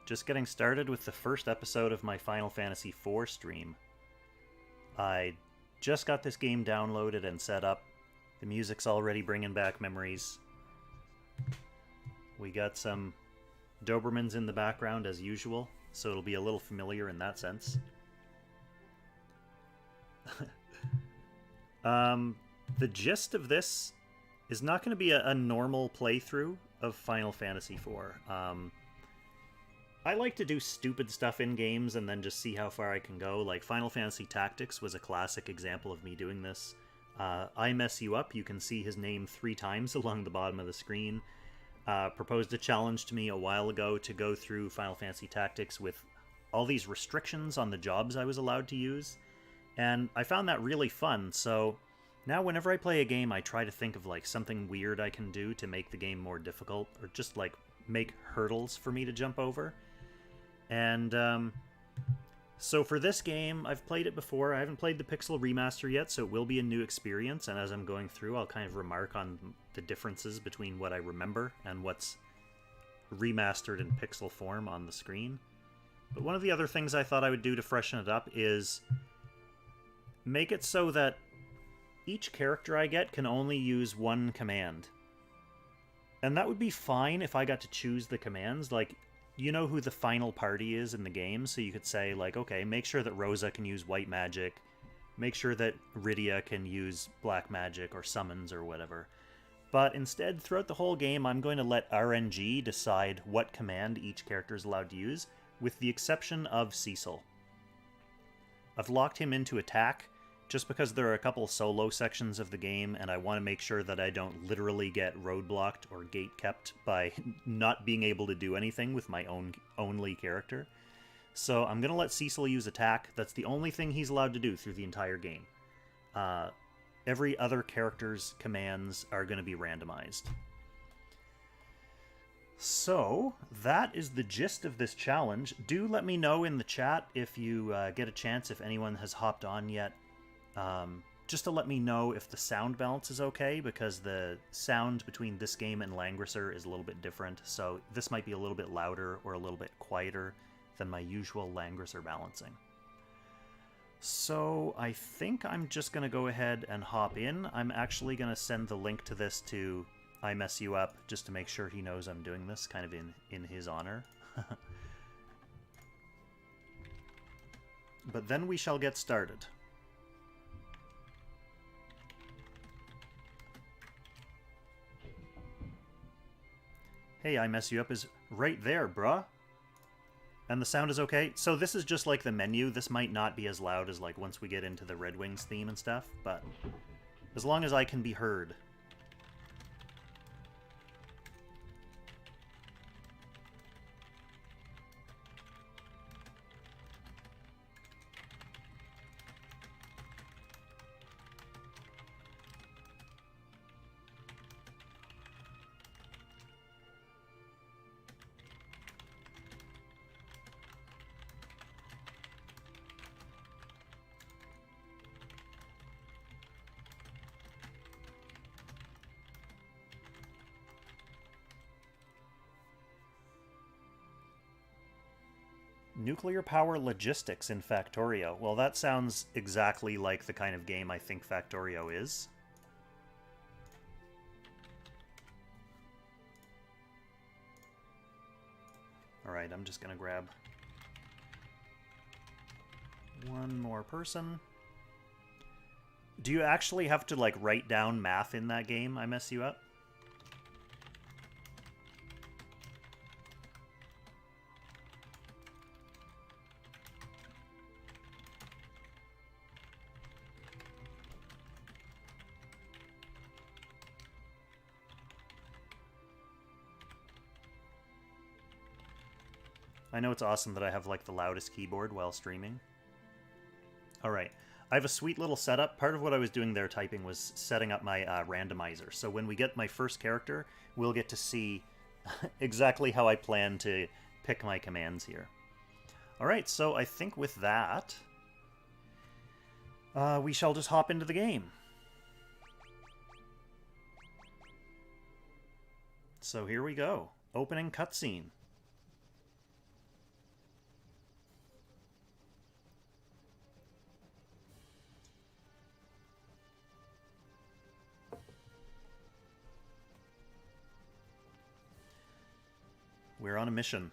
Just getting started with the first episode of my Final Fantasy IV stream. I just got this game downloaded and set up. The music's already bringing back memories. We got some Dobermans in the background as usual, so it'll be a little familiar in that sense. The gist of this is not going to be a normal playthrough of Final Fantasy IV. I like to do stupid stuff in games and then just see how far I can go. Like Final Fantasy Tactics was a classic example of me doing this. I Mess You Up, you can see his name 3 times along the bottom of the screen. Proposed a challenge to me a while ago to go through Final Fantasy Tactics with all these restrictions on the jobs I was allowed to use. And I found that really fun, so now whenever I play a game I try to think of like something weird I can do to make the game more difficult, or just like make hurdles for me to jump over. And so for this game, I've played it before. I haven't played the Pixel Remaster yet, so it will be a new experience, and as I'm going through, I'll kind of remark on the differences between what I remember and what's remastered in pixel form on the screen. But one of the other things I thought I would do to freshen it up is make it so that each character I get can only use one command. And that would be fine if I got to choose the commands. Like, you know who the final party is in the game, so you could say, like, okay, make sure that ROSA can use white magic, make sure that RYDIA can use black magic or summons or whatever. But instead, throughout the whole game, I'm going to let RNG decide what command each character is allowed to use, with the exception of Cecil. I've locked him into attack, just because there are a couple solo sections of the game, and I want to make sure that I don't literally get roadblocked or gate-kept by not being able to do anything with my only character. So I'm going to let Cecil use attack. That's the only thing he's allowed to do through the entire game. Every other character's commands are going to be randomized. So, that is the gist of this challenge. Do let me know in the chat if you get a chance, if anyone has hopped on yet. Just to let me know if the sound balance is okay, because the sound between this game and Langrisser is a little bit different, so this might be a little bit louder or a little bit quieter than my usual Langrisser balancing. So I think I'm just going to go ahead and hop in. I'm actually going to send the link to this to I Mess You Up, just to make sure he knows I'm doing this, kind of in his honor. But then we shall get started. Hey, I Mess You Up is right there, bruh. And the sound is okay. So this is just like the menu. This might not be as loud as like once we get into the Red Wings theme and stuff, but as long as I can be heard. Nuclear power logistics in Factorio. Well, that sounds exactly like the kind of game I think Factorio is. Alright, I'm just gonna grab one more person. Do you actually have to, like, write down math in that game, I Mess You Up? I know it's awesome that I have, like, the loudest keyboard while streaming. Alright, I have a sweet little setup. Part of what I was doing there typing was setting up my randomizer. So when we get my first character, we'll get to see exactly how I plan to pick my commands here. Alright, so I think with that, we shall just hop into the game. So here we go. Opening cutscene. We're on a mission.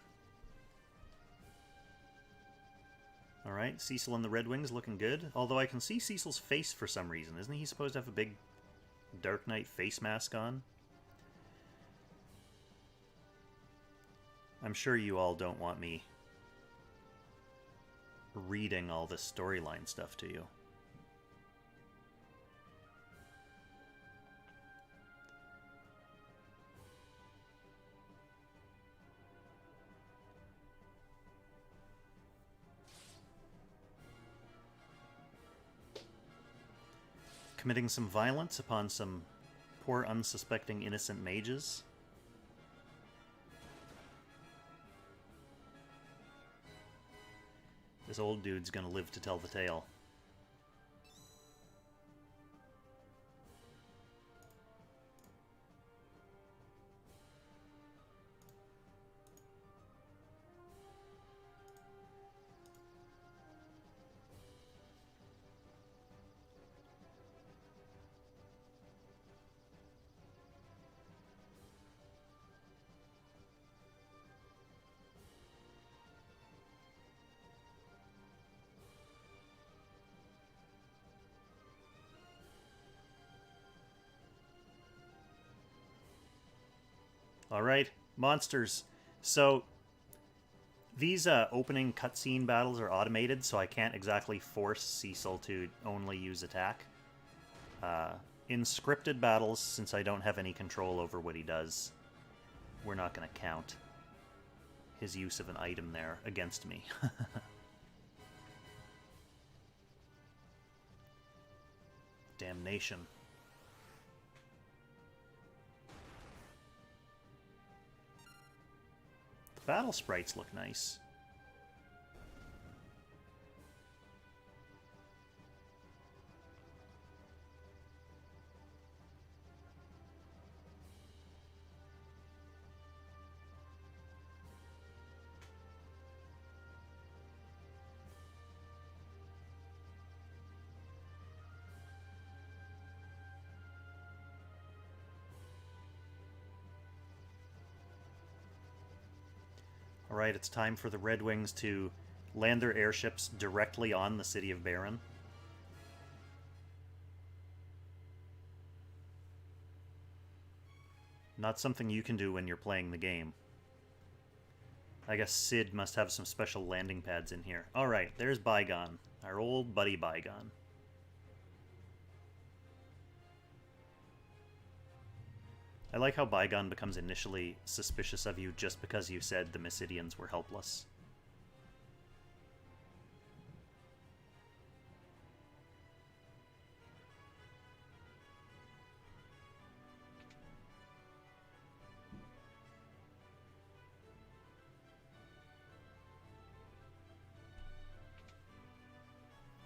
Alright, Cecil and the Red Wings looking good. Although I can see Cecil's face for some reason. Isn't he supposed to have a big Dark Knight face mask on? I'm sure you all don't want me reading all this storyline stuff to you. Committing some violence upon some poor, unsuspecting, innocent mages. This old dude's gonna live to tell the tale. Alright, monsters. So, these opening cutscene battles are automated, so I can't exactly force Cecil to only use attack. In scripted battles, since I don't have any control over what he does, we're not going to count his use of an item there against me. Damnation. The battle sprites look nice. Alright, it's time for the Red Wings to land their airships directly on the city of Baron. Not something you can do when you're playing the game. I guess Sid must have some special landing pads in here. Alright, there's Bygone, our old buddy Bygone. I like how Bygone becomes initially suspicious of you just because you said the Mysidians were helpless.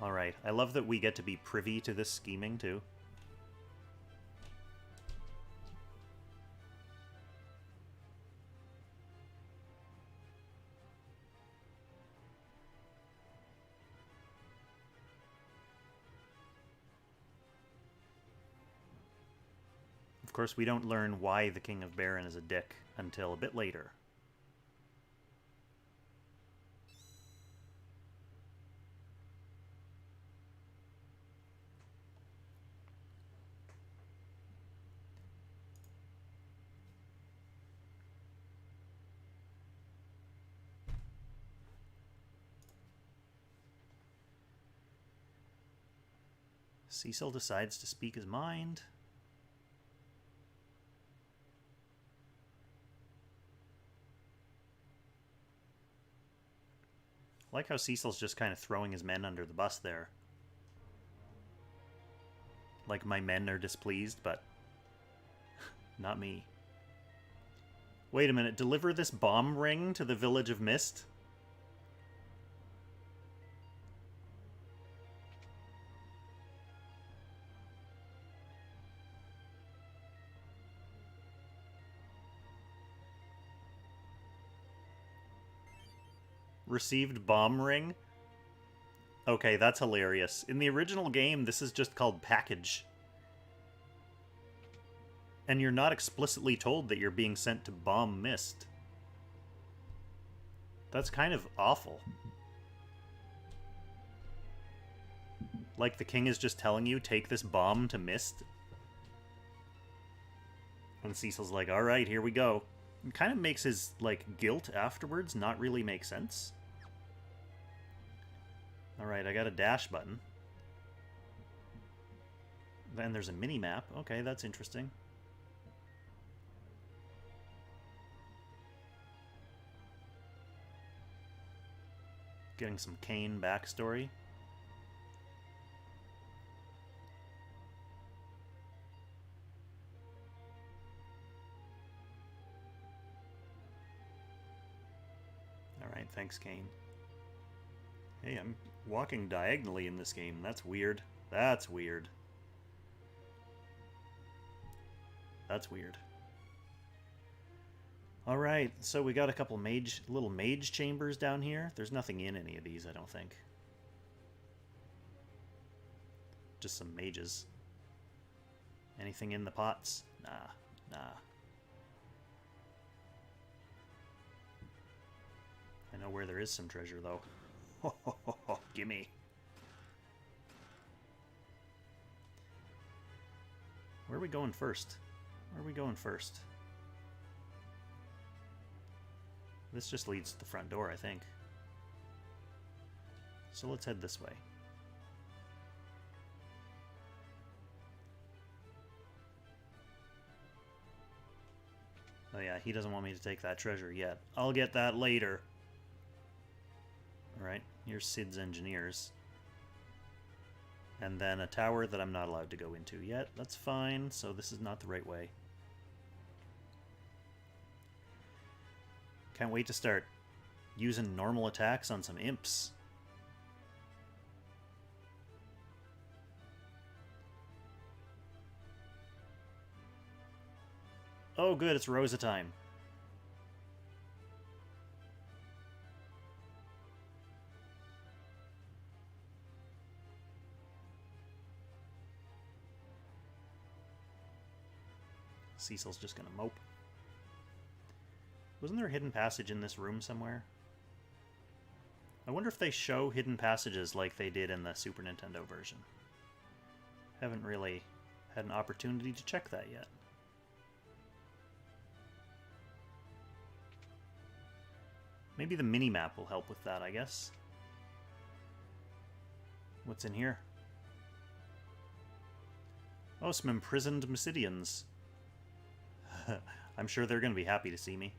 Alright, I love that we get to be privy to this scheming, too. Of course, we don't learn why the King of Baron is a dick until a bit later. Cecil decides to speak his mind. I like how Cecil's just kind of throwing his men under the bus there. Like my men are displeased, but not me. Wait a minute, deliver this bomb ring to the village of Mist? Received bomb ring? Okay, that's hilarious. In the original game, this is just called package. And you're not explicitly told that you're being sent to bomb Mist. That's kind of awful. Like the king is just telling you, take this bomb to Mist. And Cecil's like, alright, here we go. It kind of makes his, like, guilt afterwards not really make sense. Alright, I got a dash button. Then there's a mini-map. Okay, that's interesting. Getting some KAIN backstory. Alright, thanks, KAIN. Hey, I'm walking diagonally in this game. That's weird. That's weird. That's weird. Alright, so we got a couple little mage chambers down here. There's nothing in any of these, I don't think. Just some mages. Anything in the pots? Nah, nah. I know where there is some treasure, though. Ho, ho, ho, ho. Gimme. Where are we going first? Where are we going first? This just leads to the front door, I think. So let's head this way. Oh yeah, he doesn't want me to take that treasure yet. I'll get that later. Alright, here's Sid's engineers. And then a tower that I'm not allowed to go into yet. That's fine, so this is not the right way. Can't wait to start using normal attacks on some imps. Oh good, it's Rosa time. Cecil's just gonna mope. Wasn't there a hidden passage in this room somewhere? I wonder if they show hidden passages like they did in the Super Nintendo version. Haven't really had an opportunity to check that yet. Maybe the mini-map will help with that, I guess. What's in here? Oh, some imprisoned Mysidians. I'm sure they're going to be happy to see me.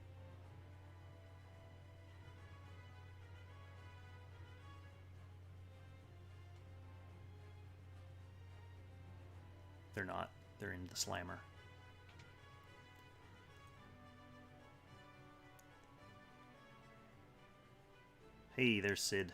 They're not. They're in the slammer. Hey, there's Sid.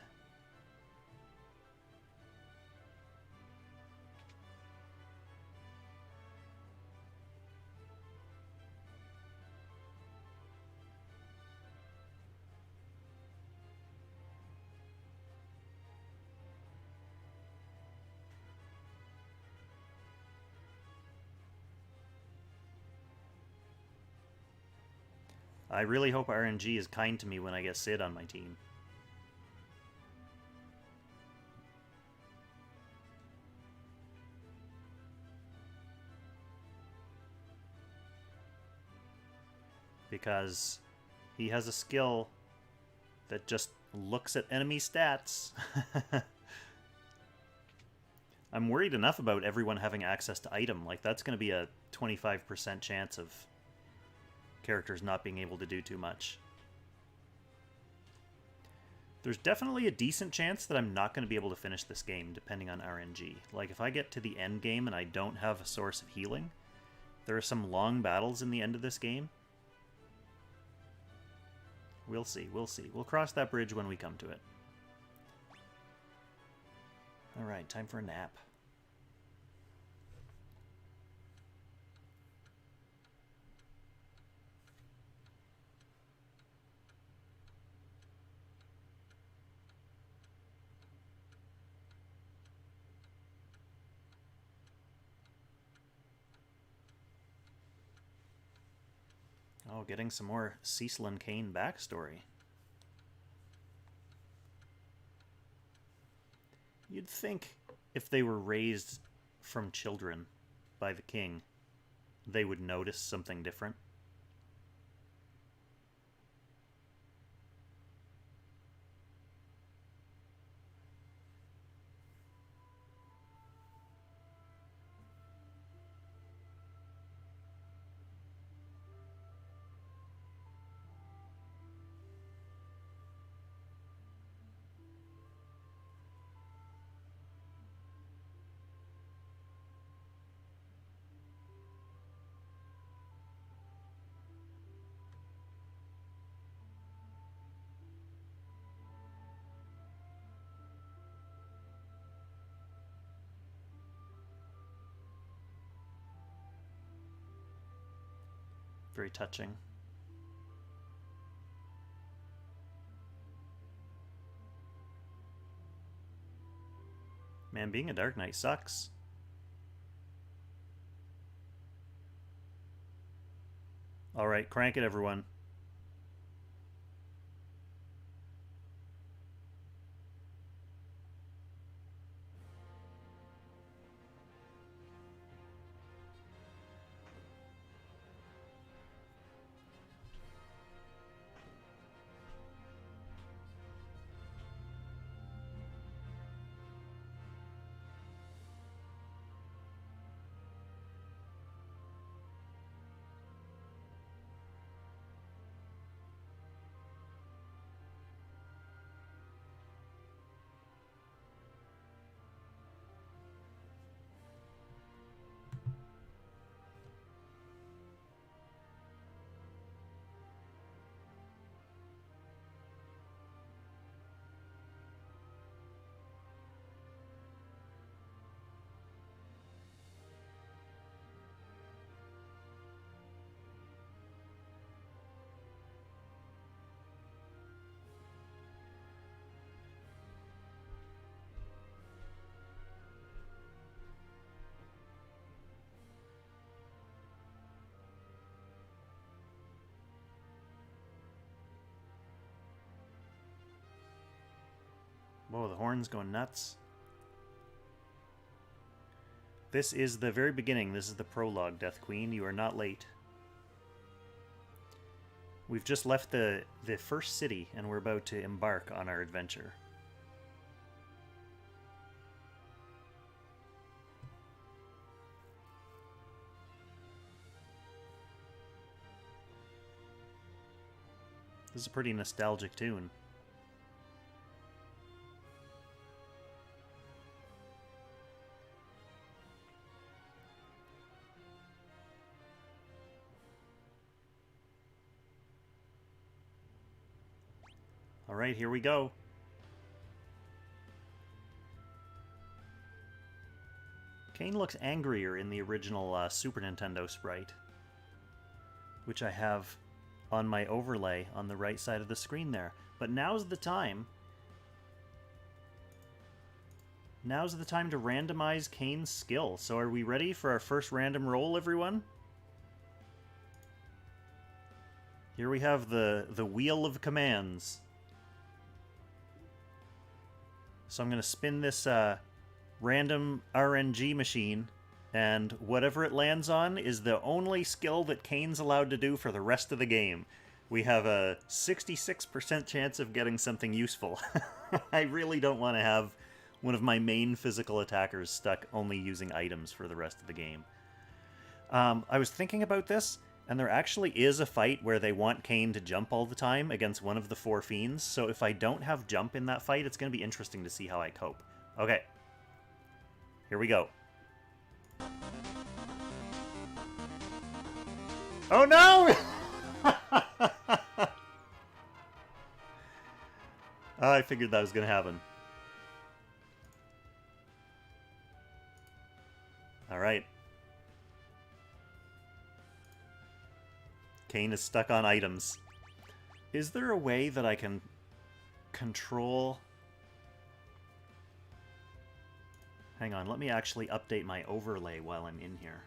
I really hope RNG is kind to me when I get Sid on my team. Because he has a skill that just looks at enemy stats. I'm worried enough about everyone having access to item. Like, that's going to be a 25% chance of characters not being able to do too much. There's definitely a decent chance that I'm not going to be able to finish this game, depending on RNG. Like, if I get to the end game and I don't have a source of healing, there are some long battles in the end of this game. We'll see, we'll see. We'll cross that bridge when we come to it. Alright, time for a nap. Oh, getting some more Cecil and KAIN backstory. You'd think if they were raised from children by the king, they would notice something different. Very touching. Man, being a Dark Knight sucks. Alright, crank it, everyone. Whoa, the horn's going nuts. This is the very beginning. This is the prologue, Death Queen. You are not late. We've just left the first city, and we're about to embark on our adventure. This is a pretty nostalgic tune. Alright, here we go. Kain looks angrier in the original Super Nintendo sprite, which I have on my overlay on the right side of the screen there. But now's the time. Now's the time to randomize Kain's skill. So are we ready for our first random roll, everyone? Here we have the wheel of commands. So I'm going to spin this random RNG machine, and whatever it lands on is the only skill that Kain's allowed to do for the rest of the game. We have a 66% chance of getting something useful. I really don't want to have one of my main physical attackers stuck only using items for the rest of the game. I was thinking about this, and there actually is a fight where they want Kain to jump all the time against one of the 4 fiends, so if I don't have jump in that fight, it's going to be interesting to see how I cope. Okay. Here we go. Oh no! I figured that was going to happen. Alright. Kain is stuck on items. Is there a way that I can control... Hang on, let me actually update my overlay while I'm in here.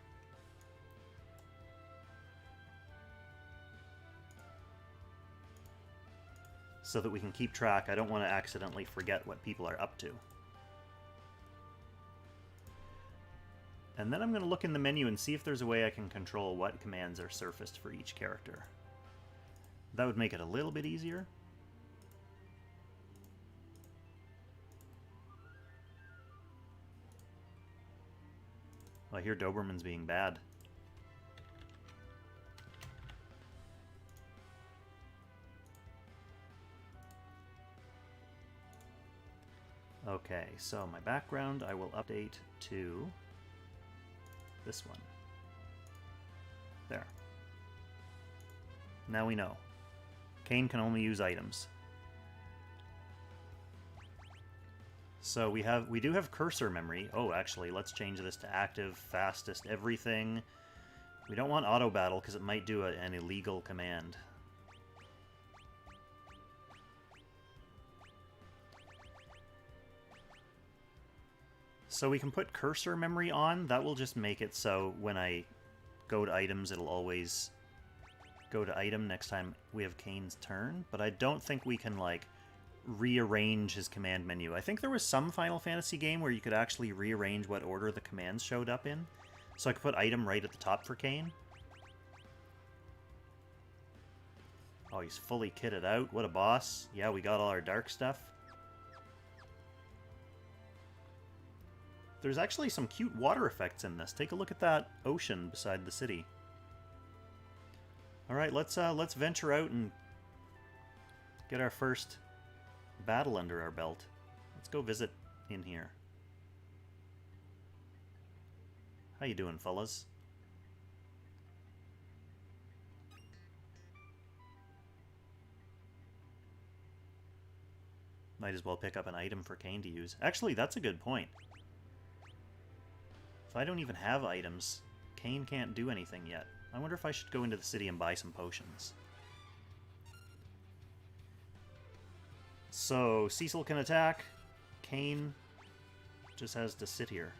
So that we can keep track. I don't want to accidentally forget what people are up to. And then I'm going to look in the menu and see if there's a way I can control what commands are surfaced for each character. That would make it a little bit easier. Well, I hear Doberman's being bad. Okay, so my background I will update to this one. There. Now we know. KAIN can only use items. So we do have cursor memory. Oh, actually, let's change this to active, fastest, everything. We don't want auto battle because it might do an illegal command. So we can put cursor memory on. That will just make it so when I go to items, it'll always go to item next time we have KAIN's turn. But I don't think we can, like, rearrange his command menu. I think there was some Final Fantasy game where you could actually rearrange what order the commands showed up in. So I could put item right at the top for KAIN. Oh, he's fully kitted out. What a boss. Yeah, we got all our dark stuff. There's actually some cute water effects in this. Take a look at that ocean beside the city. All right, let's venture out and get our first battle under our belt. Let's go visit in here. How you doing, fellas? Might as well pick up an item for KAIN to use. Actually, that's a good point. If I don't even have items, KAIN can't do anything yet. I wonder if I should go into the city and buy some potions. So, Cecil can attack. KAIN just has to sit here.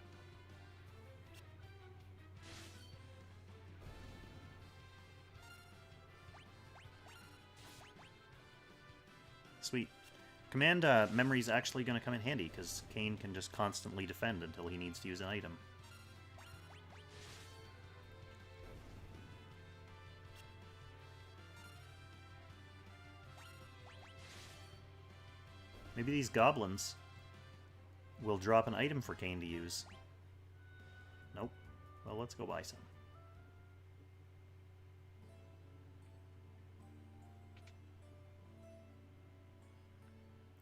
Sweet. Command memory is actually going to come in handy, because KAIN can just constantly defend until he needs to use an item. Maybe these goblins will drop an item for KAIN to use. Nope. Well, let's go buy some.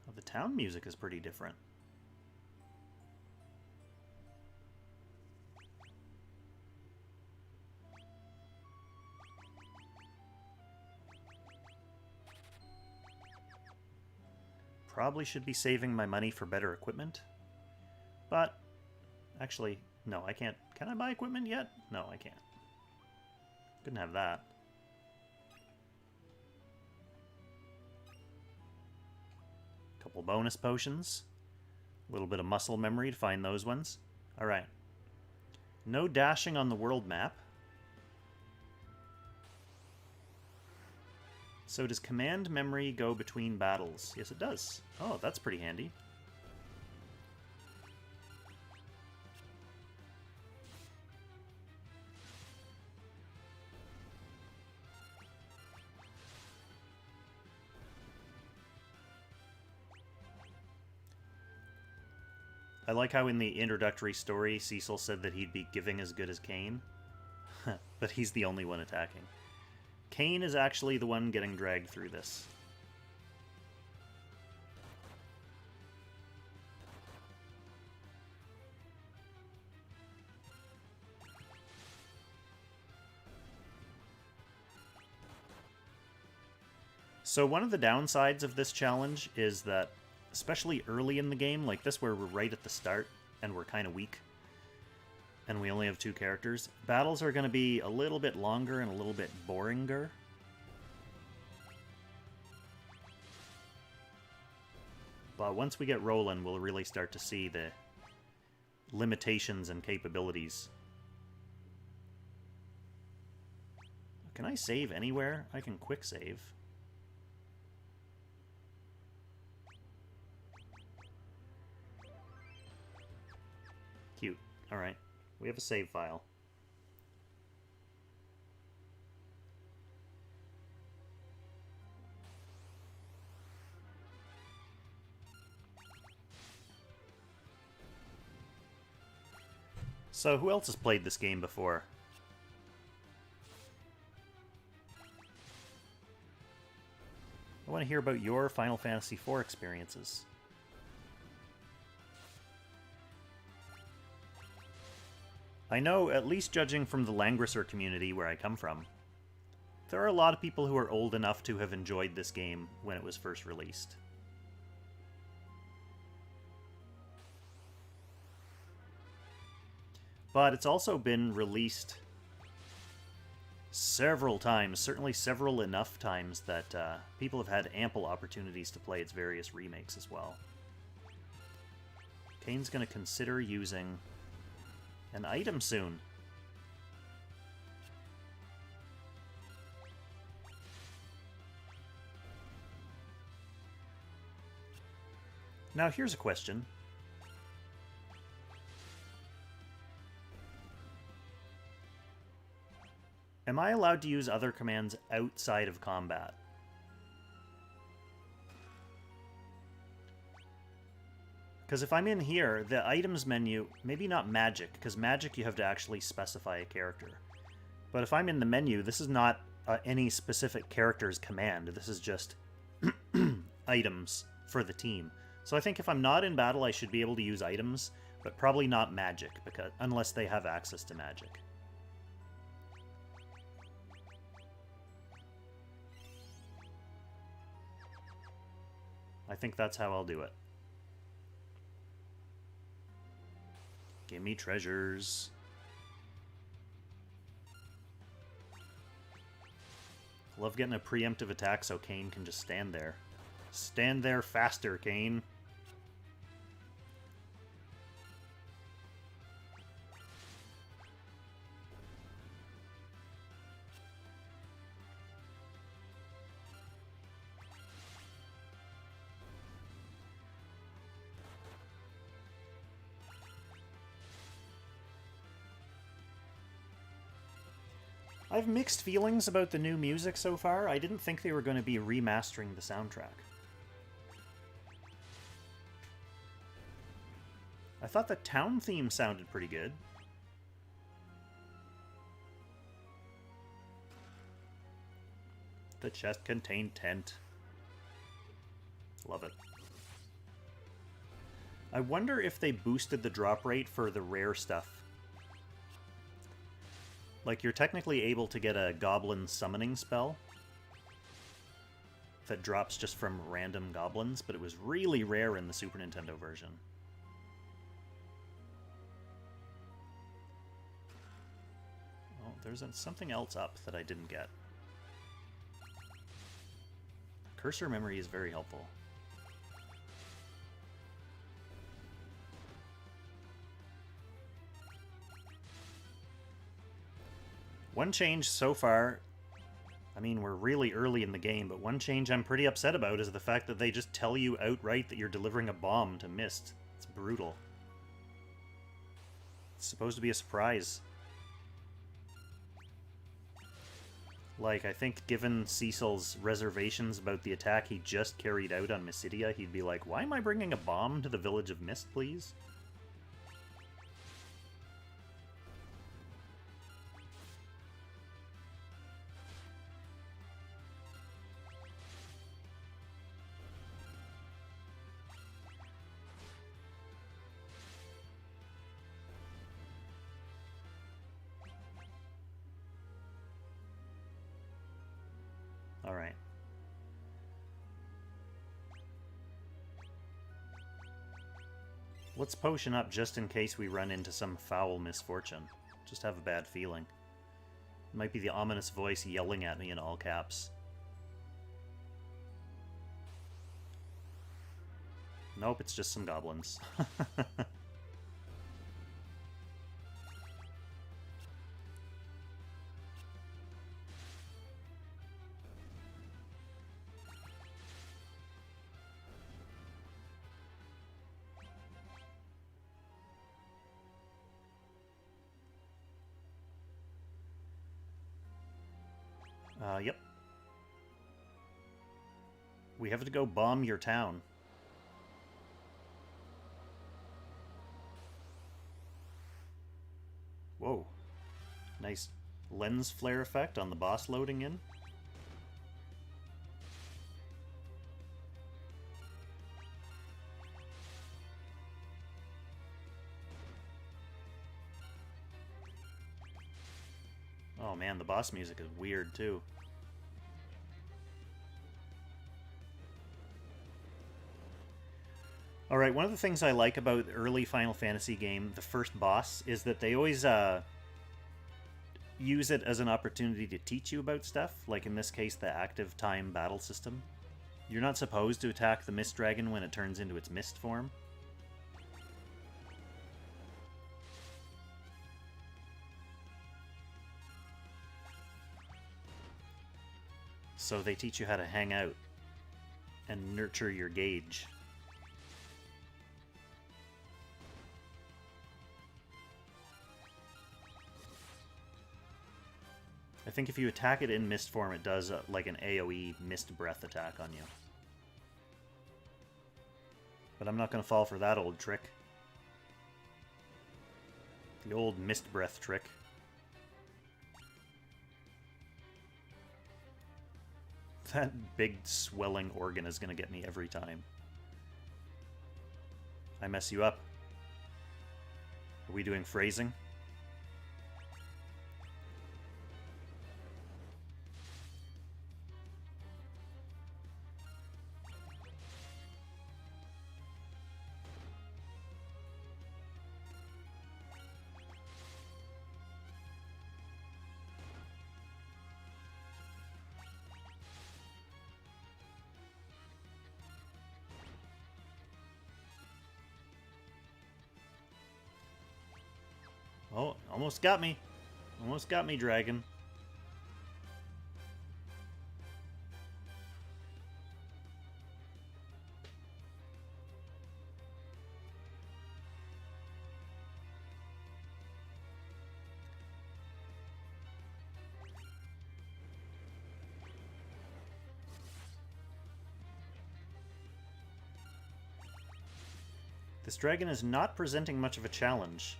Oh, the town music is pretty different. Probably should be saving my money for better equipment. But, actually, no, I can't. Can I buy equipment yet? No, I can't. Couldn't have that. Couple bonus potions. A little bit of muscle memory to find those ones. Alright. No dashing on the world map. So does command memory go between battles? Yes, it does. Oh, that's pretty handy. I like how in the introductory story, Cecil said that he'd be giving as good as KAIN. But he's the only one attacking. KAIN is actually the one getting dragged through this. So one of the downsides of this challenge is that, especially early in the game, like this where we're right at the start and we're kind of weak, and we only have 2 characters, battles are going to be a little bit longer and a little bit boringer. But once we get rolling, we'll really start to see the limitations and capabilities. Can I save anywhere? I can quick save. Cute. Alright. We have a save file. So, who else has played this game before? I want to hear about your Final Fantasy IV experiences. I know, at least judging from the Langrisser community where I come from, there are a lot of people who are old enough to have enjoyed this game when it was first released. But it's also been released several times, certainly several enough times that people have had ample opportunities to play its various remakes as well. Kain's going to consider using an item soon. Now here's a question. Am I allowed to use other commands outside of combat? Because if I'm in here, the items menu, maybe not magic, because magic you have to actually specify a character. But if I'm in the menu, this is not any specific character's command. This is just items for the team. So I think if I'm not in battle, I should be able to use items, but probably not magic, because unless they have access to magic. I think that's how I'll do it. Give me treasures. Love getting a preemptive attack so Kain can just stand there. Stand there faster, Kain. I have mixed feelings about the new music so far. I didn't think they were going to be remastering the soundtrack. I thought the town theme sounded pretty good. The chest contained tent. Love it. I wonder if they boosted the drop rate for the rare stuff. Like, you're technically able to get a goblin summoning spell that drops just from random goblins, but it was really rare in the Super Nintendo version. Oh, there's something else up that I didn't get. Cursor memory is very helpful. One change so far, I mean, we're really early in the game, but one change I'm pretty upset about is the fact that they just tell you outright that you're delivering a bomb to Mist. It's brutal. It's supposed to be a surprise. Like, I think given Cecil's reservations about the attack he just carried out on Mysidia, he'd be like, why am I bringing a bomb to the village of Mist, please? Alright. Let's potion up just in case we run into some foul misfortune. Just have a bad feeling. It might be the ominous voice yelling at me in all caps. Nope, it's just some goblins. Yep. We have to go bomb your town. Whoa. Nice lens flare effect on the boss loading in. Oh man, the boss music is weird too. Alright, one of the things I like about early Final Fantasy game, the first boss, is that they always use it as an opportunity to teach you about stuff, like in this case the active time battle system. You're not supposed to attack the Mist Dragon when it turns into its mist form. So they teach you how to hang out and nurture your gauge. I think if you attack it in mist form, it does like an AoE mist breath attack on you. But I'm not going to fall for that old trick. The old mist breath trick. That big swelling organ is going to get me every time. I mess you up. Are we doing phrasing? Oh, almost got me. Almost got me, dragon. This dragon is not presenting much of a challenge.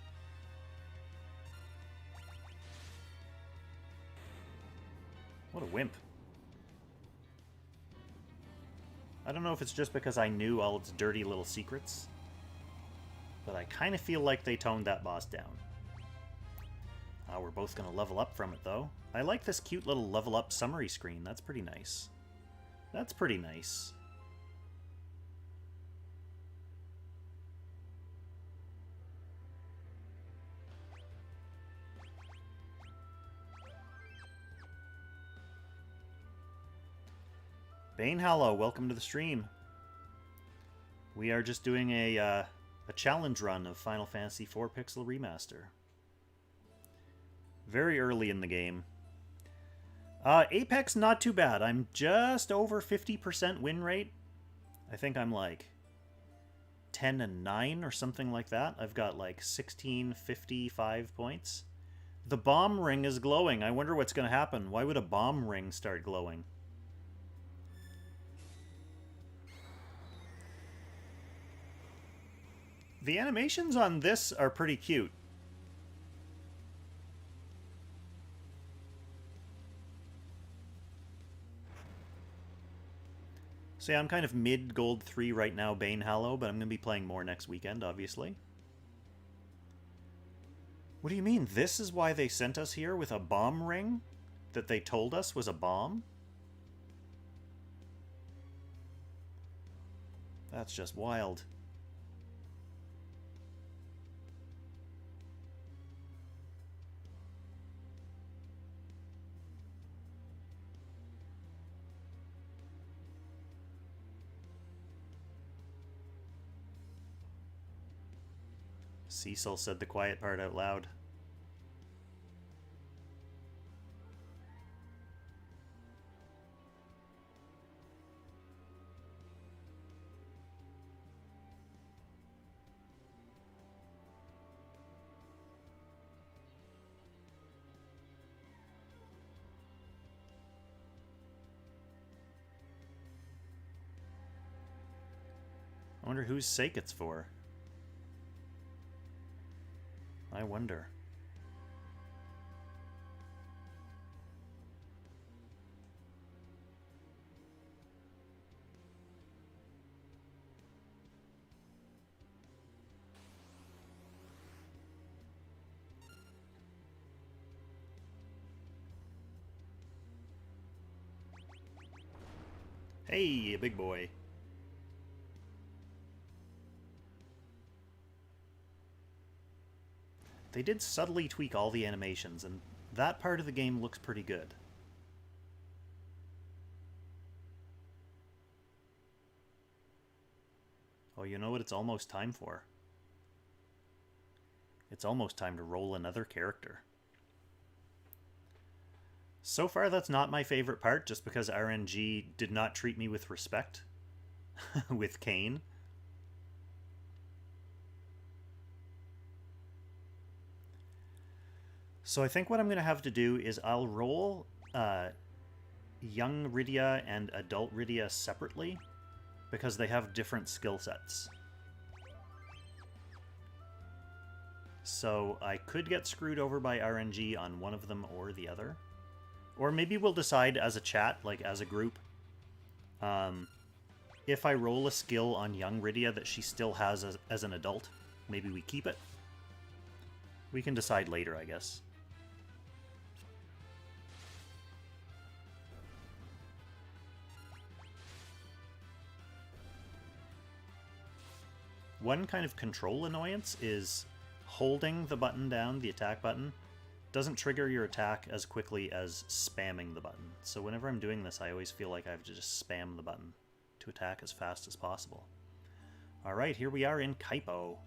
What a wimp. I don't know if it's just because I knew all its dirty little secrets, but I kind of feel like they toned that boss down. We're both going to level up from it, though. I like this cute little level up summary screen. That's pretty nice. That's pretty nice. Bane Hallow, welcome to the stream. We are just doing a challenge run of Final Fantasy IV Pixel Remaster. Very early in the game. Apex, not too bad. I'm just over 50% win rate. I think I'm like 10 and 9 or something like that. I've got like 1655 points. The bomb ring is glowing. I wonder what's going to happen. Why would a bomb ring start glowing? The animations on this are pretty cute. So yeah, I'm kind of mid Gold 3 right now, Bane Hallow, but I'm going to be playing more next weekend, obviously. What do you mean? This is why they sent us here with a bomb ring that they told us was a bomb? That's just wild. Cecil said the quiet part out loud. I wonder whose sake it's for. I wonder. Hey, a big boy. They did subtly tweak all the animations, and that part of the game looks pretty good. Oh, you know what it's almost time for? It's almost time to roll another character. So far, that's not my favorite part, just because RNG did not treat me with respect with KAIN. So I think what I'm going to have to do is I'll roll young RYDIA and adult RYDIA separately, because they have different skill sets. So I could get screwed over by RNG on one of them or the other. Or maybe we'll decide as a chat, like as a group, if I roll a skill on young RYDIA that she still has as an adult, maybe we keep it. We can decide later, I guess. One kind of control annoyance is holding the button down, the attack button, doesn't trigger your attack as quickly as spamming the button. So whenever I'm doing this, I always feel like I have to just spam the button to attack as fast as possible. Alright, here we are in Kaipo.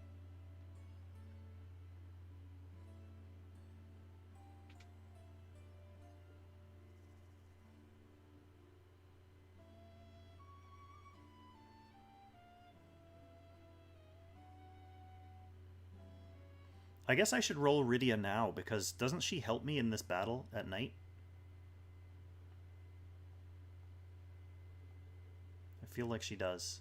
I guess I should roll RYDIA now, because doesn't she help me in this battle at night? I feel like she does.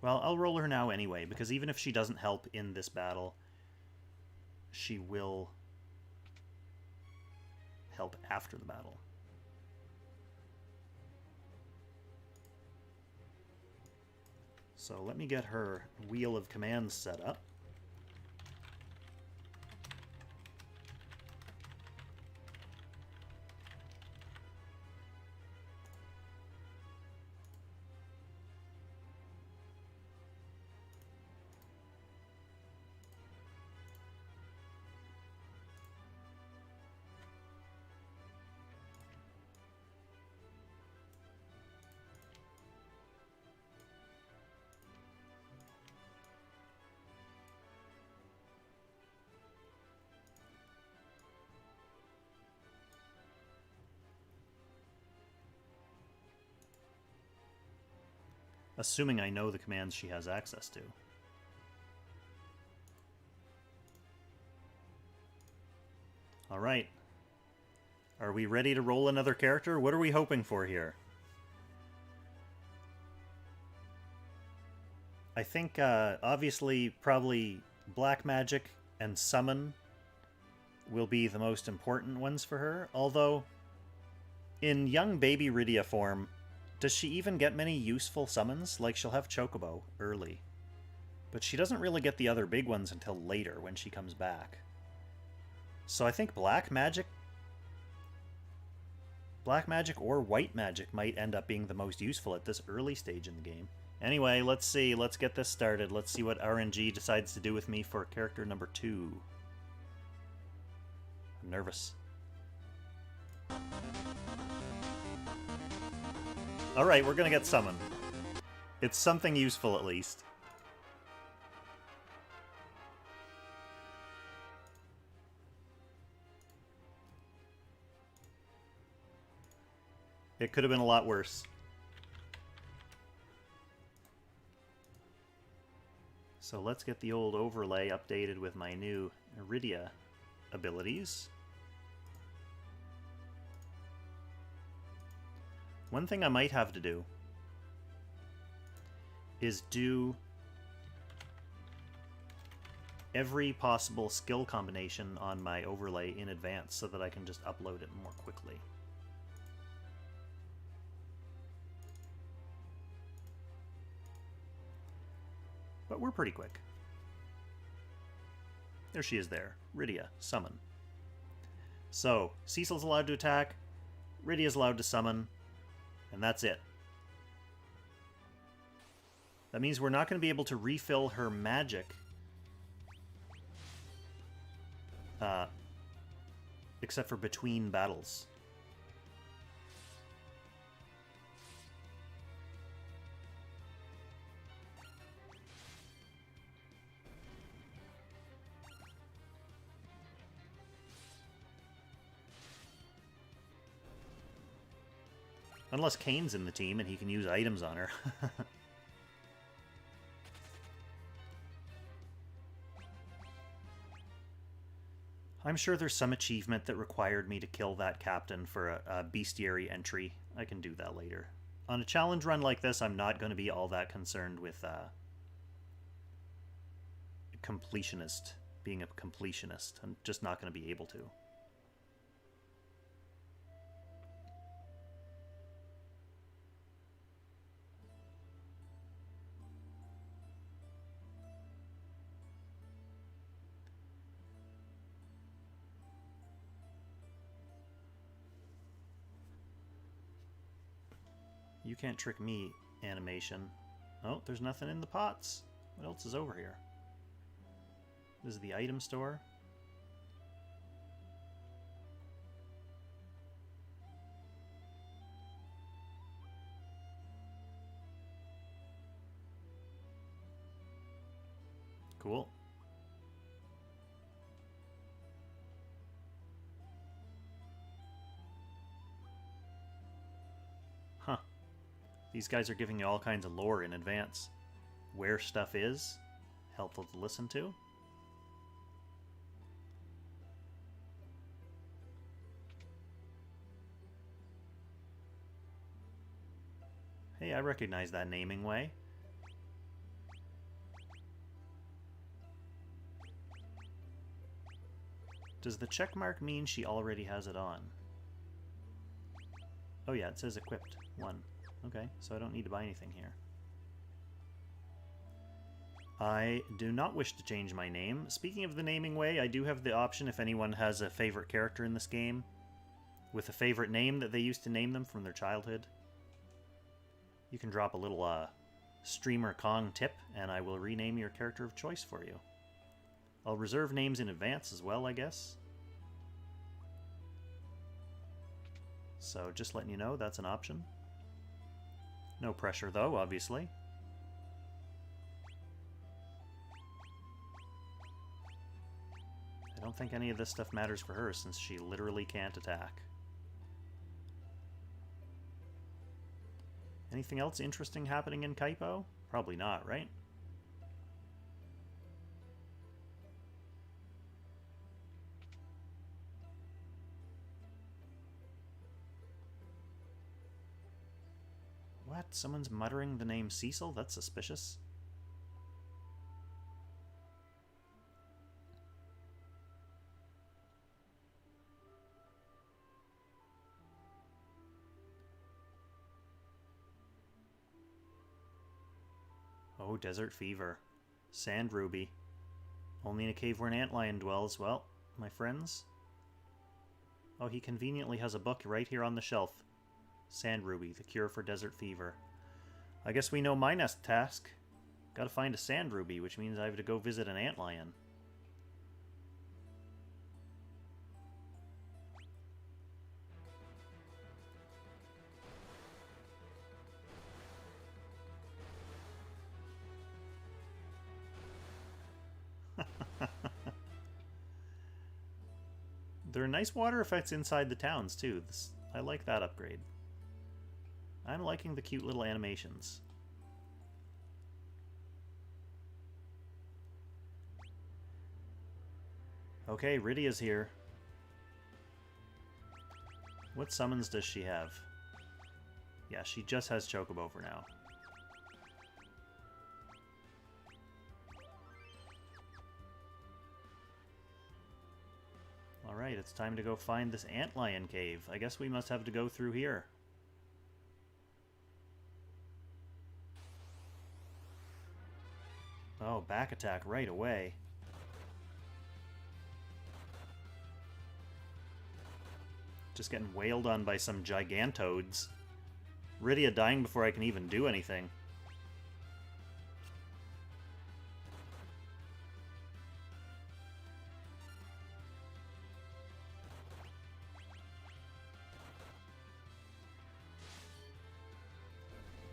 Well, I'll roll her now anyway, because even if she doesn't help in this battle, she will help after the battle. So let me get her wheel of commands set up. Assuming I know the commands she has access to. Alright. Are we ready to roll another character? What are we hoping for here? I think, obviously, probably Black Magic and Summon will be the most important ones for her, although in young baby RYDIA form, does she even get many useful summons? Like, she'll have Chocobo early. But she doesn't really get the other big ones until later, when she comes back. So I think Black Magic or White Magic might end up being the most useful at this early stage in the game. Anyway, let's see. Let's get this started. Let's see what RNG decides to do with me for character number 2. I'm nervous. Alright, we're gonna get summoned. It's something useful, at least. It could have been a lot worse. So let's get the old overlay updated with my new RYDIA abilities. One thing I might have to do is do every possible skill combination on my overlay in advance so that I can just upload it more quickly. But we're pretty quick. There she is there. RYDIA, summon. So, Cecil's allowed to attack, RYDIA's allowed to summon, and that's it. That means we're not going to be able to refill her magic except for between battles. Unless KAIN's in the team and he can use items on her. I'm sure there's some achievement that required me to kill that captain for a bestiary entry. I can do that later. On a challenge run like this, I'm not going to be all that concerned with completionist, being a completionist. I'm just not going to be able to. You can't trick me, animation. Oh, there's nothing in the pots. What else is over here? This is the item store. Cool. Huh. These guys are giving you all kinds of lore in advance. Where stuff is, helpful to listen to. Hey, I recognize that naming way. Does the check mark mean she already has it on? Oh yeah, it says equipped. 1. Okay, so I don't need to buy anything here. I do not wish to change my name. Speaking of the naming way, I do have the option if anyone has a favorite character in this game with a favorite name that they used to name them from their childhood. You can drop a little streamer Kong tip and I will rename your character of choice for you. I'll reserve names in advance as well, I guess. So just letting you know, that's an option. No pressure though, obviously. I don't think any of this stuff matters for her since she literally can't attack. Anything else interesting happening in Kaipo? Probably not, right? What? Someone's muttering the name Cecil? That's suspicious. Oh, desert fever. Sand ruby. Only in a cave where an antlion dwells. Well, my friends. Oh, he conveniently has a book right here on the shelf. Sand ruby, the cure for desert fever. I guess we know my next task. Gotta find a sand ruby, which means I have to go visit an antlion. There are nice water effects inside the towns, too. I like that upgrade. I'm liking the cute little animations. Okay, RYDIA's here. What summons does she have? Yeah, she just has Chocobo for now. Alright, it's time to go find this Antlion cave. I guess we must have to go through here. Oh, back attack right away. Just getting wailed on by some Gigantoads. RYDIA dying before I can even do anything.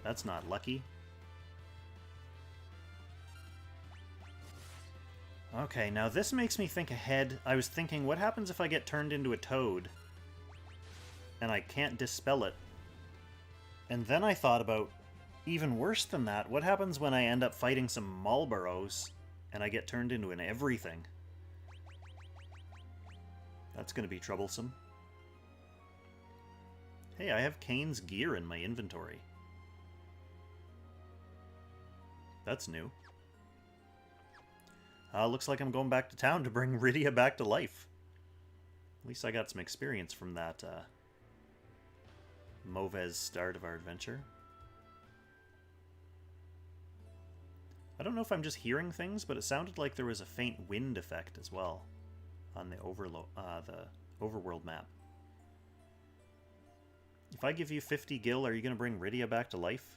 That's not lucky. Okay, now this makes me think ahead. I was thinking, what happens if I get turned into a toad? And I can't dispel it. And then I thought about, even worse than that, what happens when I end up fighting some Marlboros and I get turned into an everything? That's going to be troublesome. Hey, I have KAIN's gear in my inventory. That's new. Looks like I'm going back to town to bring RYDIA back to life. At least I got some experience from that Mauvaise start of our adventure. I don't know if I'm just hearing things, but it sounded like there was a faint wind effect as well on the overworld map. If I give you 50 gil, are you going to bring RYDIA back to life?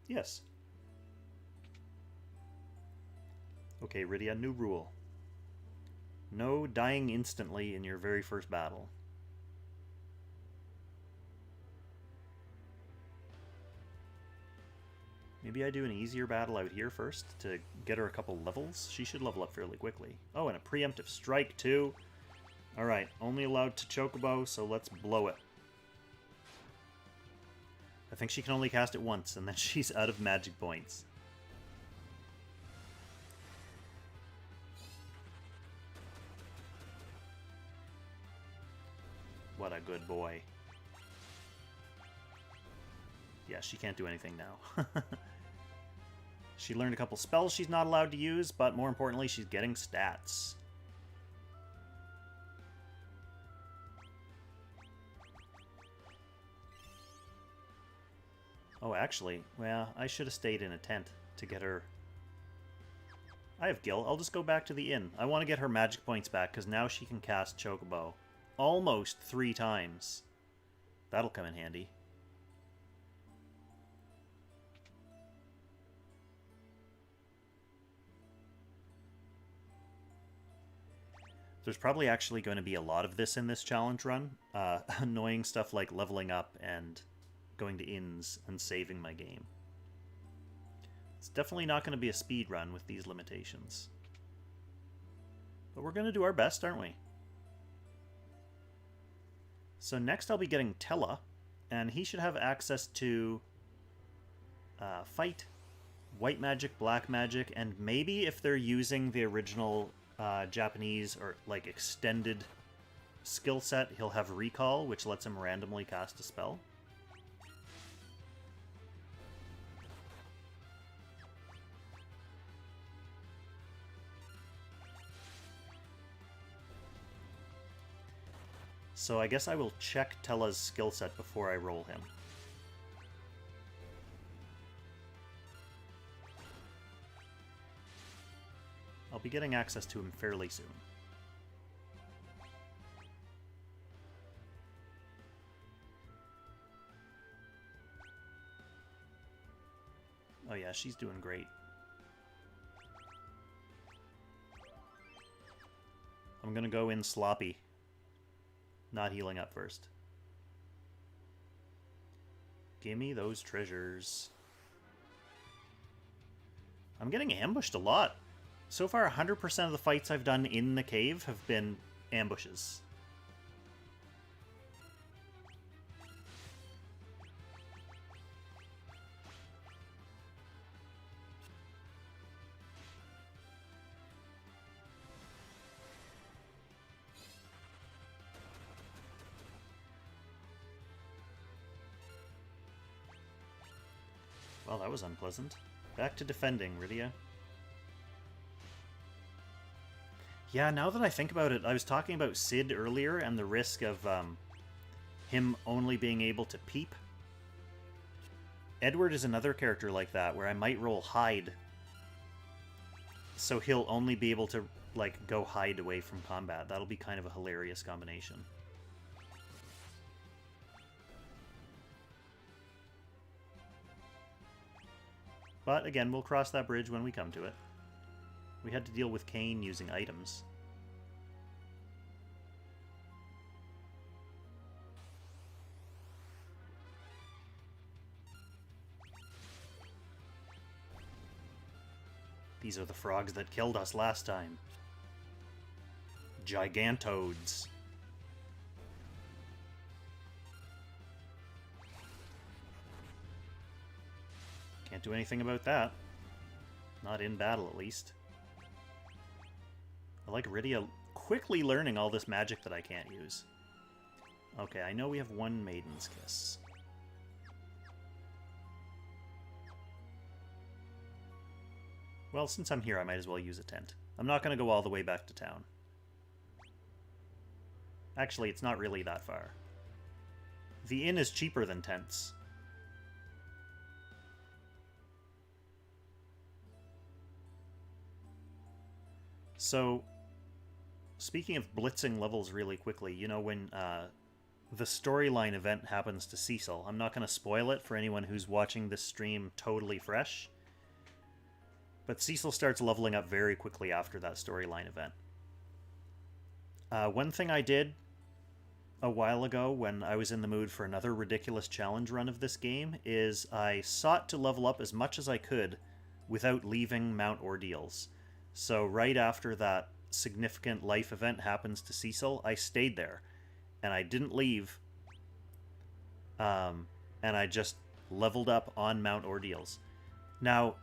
Yes. Okay, RYDIA, new rule. No dying instantly in your very first battle. Maybe I do an easier battle out here first to get her a couple levels. She should level up fairly quickly. Oh, and a preemptive strike too. Alright, only allowed to Chocobo, so let's blow it. I think she can only cast it once, and then she's out of magic points. What a good boy. Yeah, she can't do anything now. She learned a couple spells she's not allowed to use, but more importantly, she's getting stats. Oh, actually, well, I should have stayed in a tent to get her... I have Gil. I'll just go back to the inn. I want to get her magic points back, because now she can cast Chocobo. Almost 3 times. That'll come in handy. There's probably actually going to be a lot of this in this challenge run. Annoying stuff like leveling up and going to inns and saving my game. It's definitely not going to be a speed run with these limitations. But we're going to do our best, aren't we? So next I'll be getting TELLAH, and he should have access to fight, white magic, black magic, and maybe if they're using the original Japanese or like extended skill set, he'll have recall, which lets him randomly cast a spell. So I guess I will check TELLAH's skill set before I roll him. I'll be getting access to him fairly soon. Oh yeah, she's doing great. I'm gonna go in sloppy. Not healing up first. Gimme those treasures. I'm getting ambushed a lot. So far, 100% of the fights I've done in the cave have been ambushes. Well, that was unpleasant. Back to defending, RYDIA. Yeah, now that I think about it, I was talking about Sid earlier and the risk of him only being able to peep. Edward is another character like that, where I might roll hide, so he'll only be able to, like, go hide away from combat. That'll be kind of a hilarious combination. But, again, we'll cross that bridge when we come to it. We had to deal with KAIN using items. These are the frogs that killed us last time. Gigantoads. Can't do anything about that. Not in battle, at least. I like RYDIA quickly learning all this magic that I can't use. Okay, I know we have one Maiden's Kiss. Well, since I'm here, I might as well use a tent. I'm not going to go all the way back to town. Actually, it's not really that far. The inn is cheaper than tents. So, speaking of blitzing levels really quickly, you know, when the storyline event happens to Cecil, I'm not going to spoil it for anyone who's watching this stream totally fresh, but Cecil starts leveling up very quickly after that storyline event. One thing I did a while ago when I was in the mood for another ridiculous challenge run of this game is I sought to level up as much as I could without leaving Mount Ordeals. So right after that significant life event happens to Cecil, I stayed there, and I didn't leave, and I just leveled up on Mount Ordeals. Now,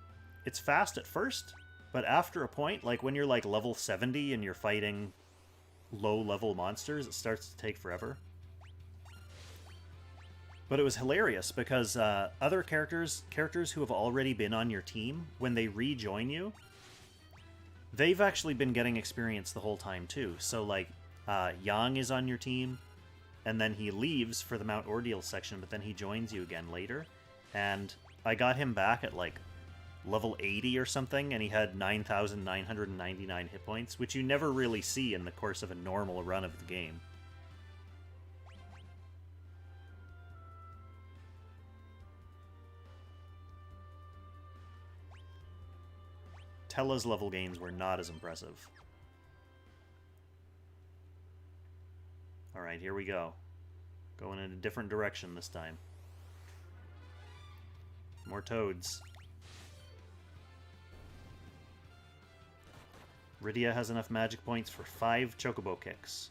it's fast at first, but after a point, like when you're like level 70 and you're fighting low-level monsters, it starts to take forever. But it was hilarious because other characters who have already been on your team, when they rejoin you, they've actually been getting experience the whole time too. So like, Yang is on your team, and then he leaves for the Mount Ordeal section, but then he joins you again later. And I got him back at like level 80 or something, and he had 9,999 hit points, which you never really see in the course of a normal run of the game. TELLAH's level gains were not as impressive. Alright, here we go. Going in a different direction this time. More toads. RYDIA has enough magic points for 5 chocobo kicks.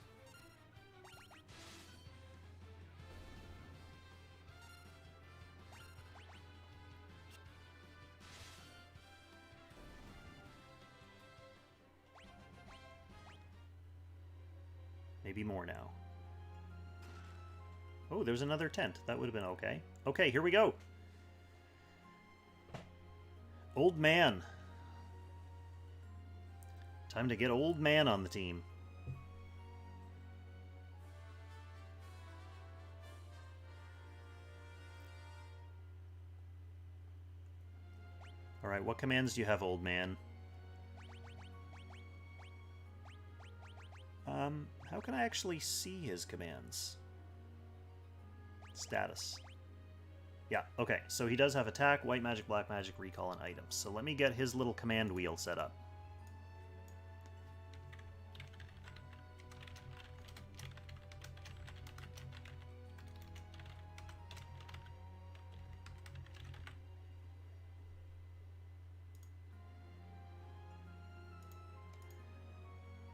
Maybe more now. Oh, there's another tent. That would have been okay. Okay, here we go. Old man. Time to get old man on the team. Alright, what commands do you have, old man? How can I actually see his commands? Status. Yeah, okay, so he does have attack, white magic, black magic, recall, and items. So let me get his little command wheel set up.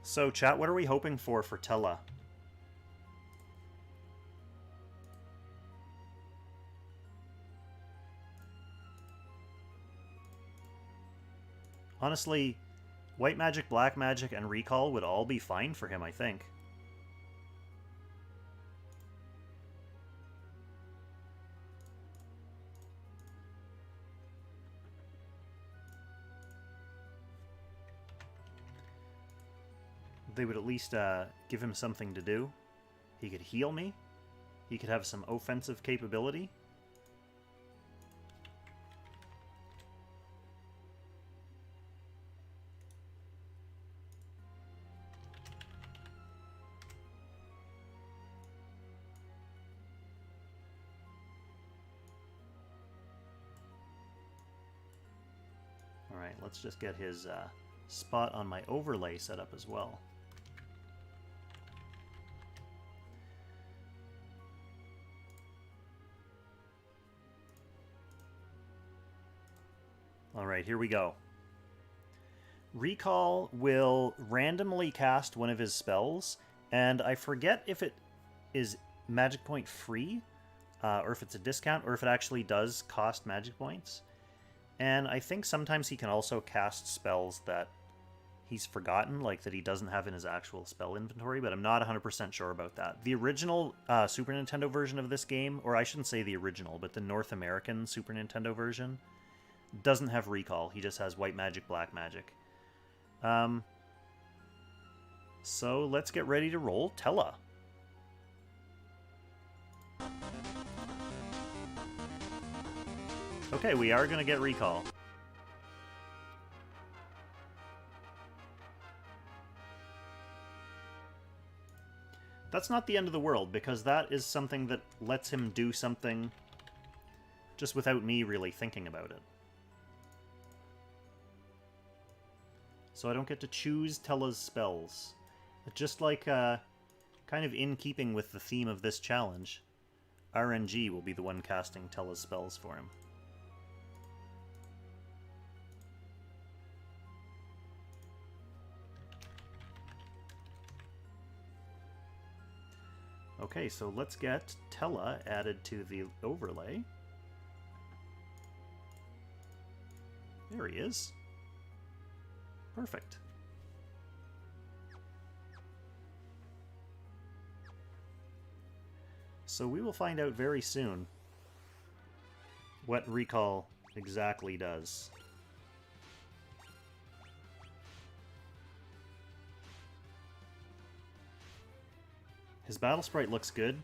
So, chat, what are we hoping for TELLAH? Honestly, white magic, black magic, and recall would all be fine for him, I think. they would at least give him something to do. He could heal me. He could have some offensive capability. Alright, let's just get his spot on my overlay set up as well. Alright, here we go. Recall will randomly cast one of his spells, and I forget if it is magic point free, or if it's a discount, or if it actually does cost magic points. And I think sometimes he can also cast spells that he's forgotten, like that he doesn't have in his actual spell inventory, but I'm not 100% sure about that. The original Super Nintendo version of this game, or I shouldn't say the original, but the North American Super Nintendo version, doesn't have recall. He just has white magic, black magic. So let's get ready to roll TELLAH. Okay, we are going to get recall. That's not the end of the world, because that is something that lets him do something just without me really thinking about it. So I don't get to choose TELLAH's spells. Just like, kind of in keeping with the theme of this challenge, RNG will be the one casting TELLAH's spells for him. Okay, so let's get TELLAH added to the overlay. There he is. Perfect. So we will find out very soon what recall exactly does. His battle sprite looks good.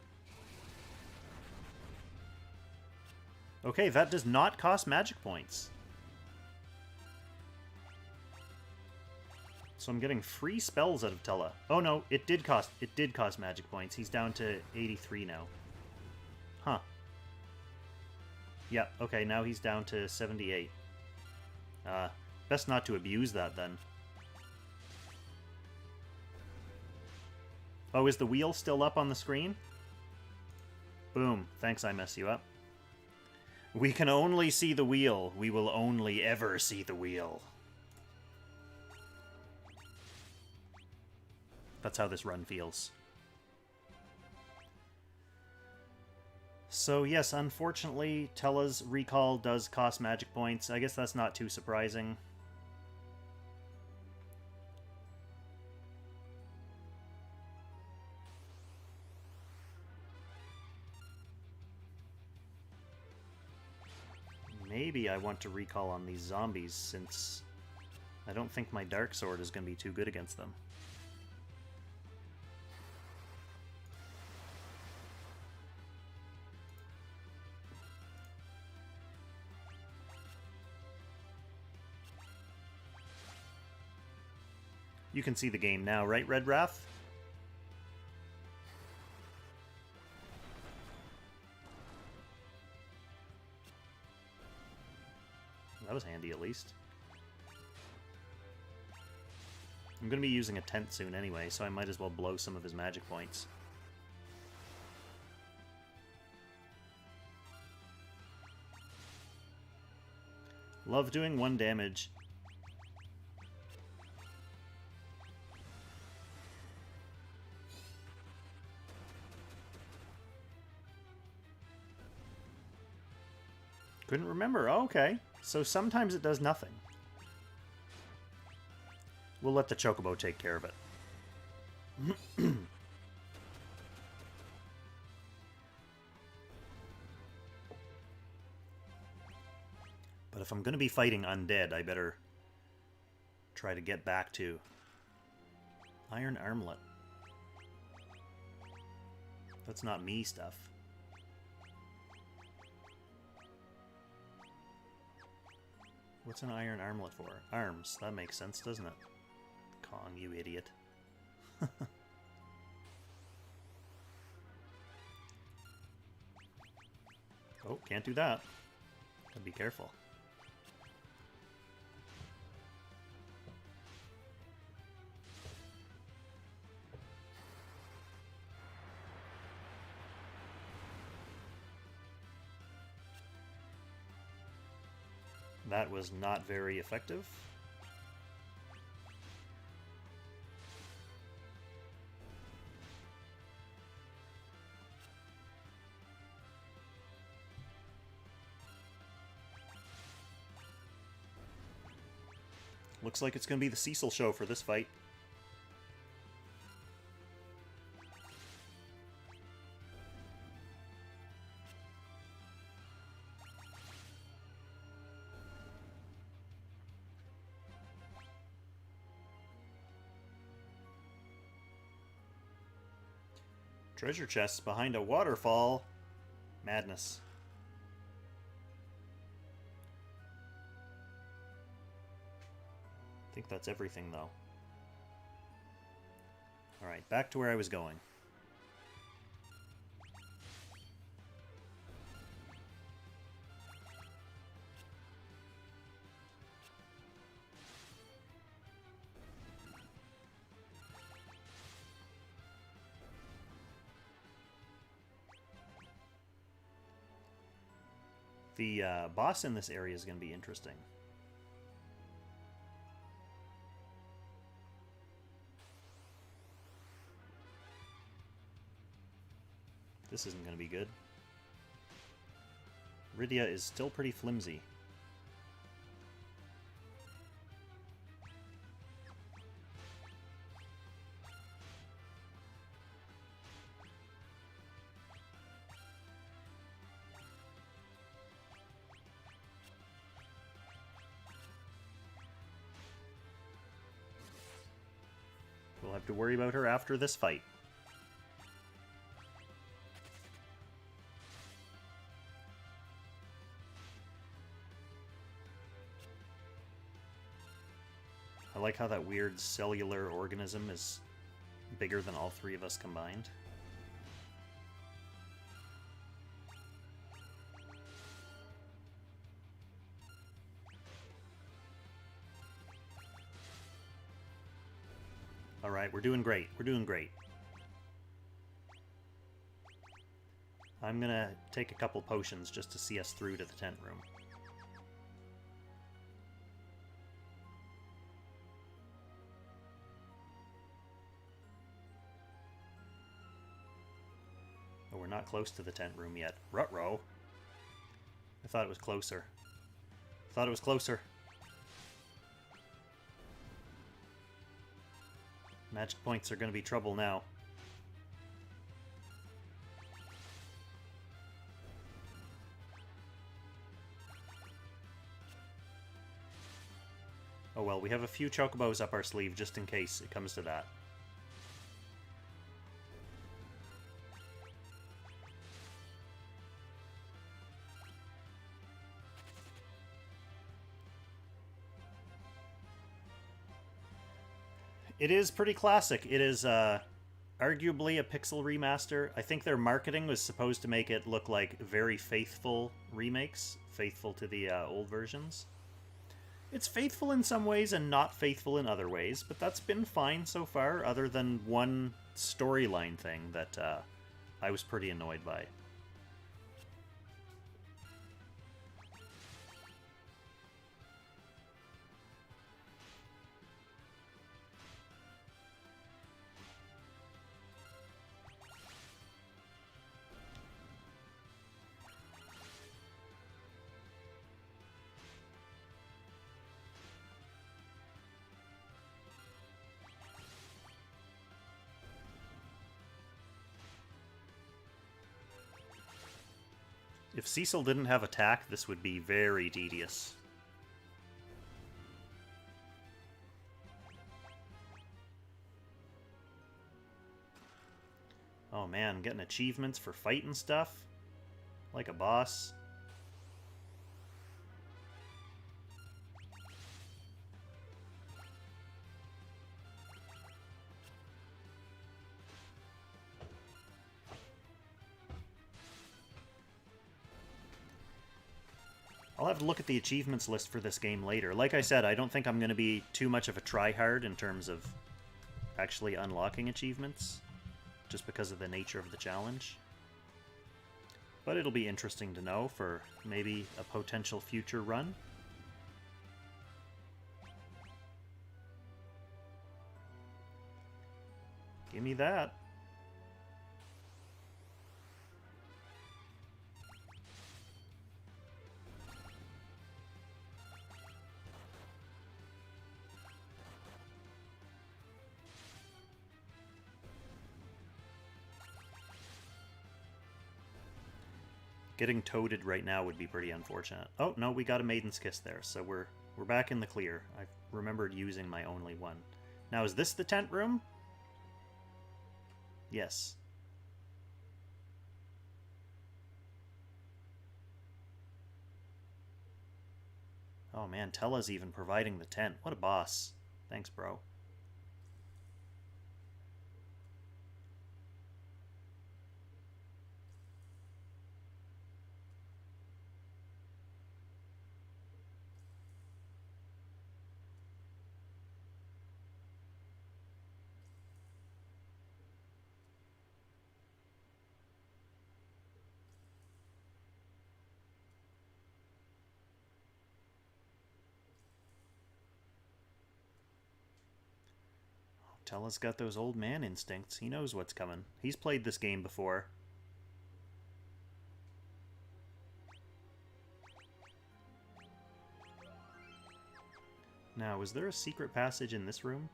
Okay, that does not cost magic points. So I'm getting free spells out of TELLAH. Oh no, it did cost magic points. He's down to 83 now. Huh. Yeah, okay, now he's down to 78. Best not to abuse that then. Oh, is the wheel still up on the screen? Boom. Thanks, I mess you up. We can only see the wheel. We will only ever see the wheel. That's how this run feels. So yes, unfortunately, TELLAH's recall does cost magic points. I guess that's not too surprising. Maybe I want to recall on these zombies, since I don't think my Dark Sword is going to be too good against them. You can see the game now, right, Red Wrath? That was handy, at least. I'm going to be using a tent soon anyway, so I might as well blow some of his magic points. Love doing 1 damage. Couldn't remember. Oh, okay. So sometimes it does nothing. We'll let the Chocobo take care of it. But if I'm going to be fighting undead, I better try to get back to Iron armlet. That's not me stuff. What's an iron armlet for? Arms. That makes sense, doesn't it? Kong, you idiot. Oh, can't do that. Gotta be careful. That was not very effective. Looks like it's going to be the Cecil show for this fight. Treasure chests behind a waterfall. Madness. I think that's everything, though. Alright, back to where I was going. The boss in this area is going to be interesting. This isn't going to be good. RYDIA is still pretty flimsy. We'll have to worry about her after this fight. I like how that weird cellular organism is bigger than all three of us combined. Alright, we're doing great. We're doing great. I'm gonna take a couple potions just to see us through to the tent room. Oh, we're not close to the tent room yet. Ruh-roh. I thought it was closer. I thought it was closer. Magic points are going to be trouble now. Oh well, we have a few chocobos up our sleeve just in case it comes to that. It is pretty classic. It is arguably a pixel remaster. I think their marketing was supposed to make it look like very faithful remakes, faithful to the old versions. It's faithful in some ways and not faithful in other ways, but that's been fine so far, other than one storyline thing that I was pretty annoyed by. If Cecil didn't have attack, this would be very tedious. Oh man, getting achievements for fighting stuff. Like a boss. I'll have to look at the achievements list for this game later. Like I said, I don't think I'm going to be too much of a tryhard in terms of actually unlocking achievements, just because of the nature of the challenge. But it'll be interesting to know for maybe a potential future run. Give me that. Getting toaded right now would be pretty unfortunate. Oh, no, we got a Maiden's Kiss there, so we're back in the clear. I remembered using my only one. Now, is this the tent room? Yes. Oh man, TELLAH's even providing the tent. What a boss. Thanks, bro. TELLAH's got those old man instincts. He knows what's coming. He's played this game before. Now, is there a secret passage in this room?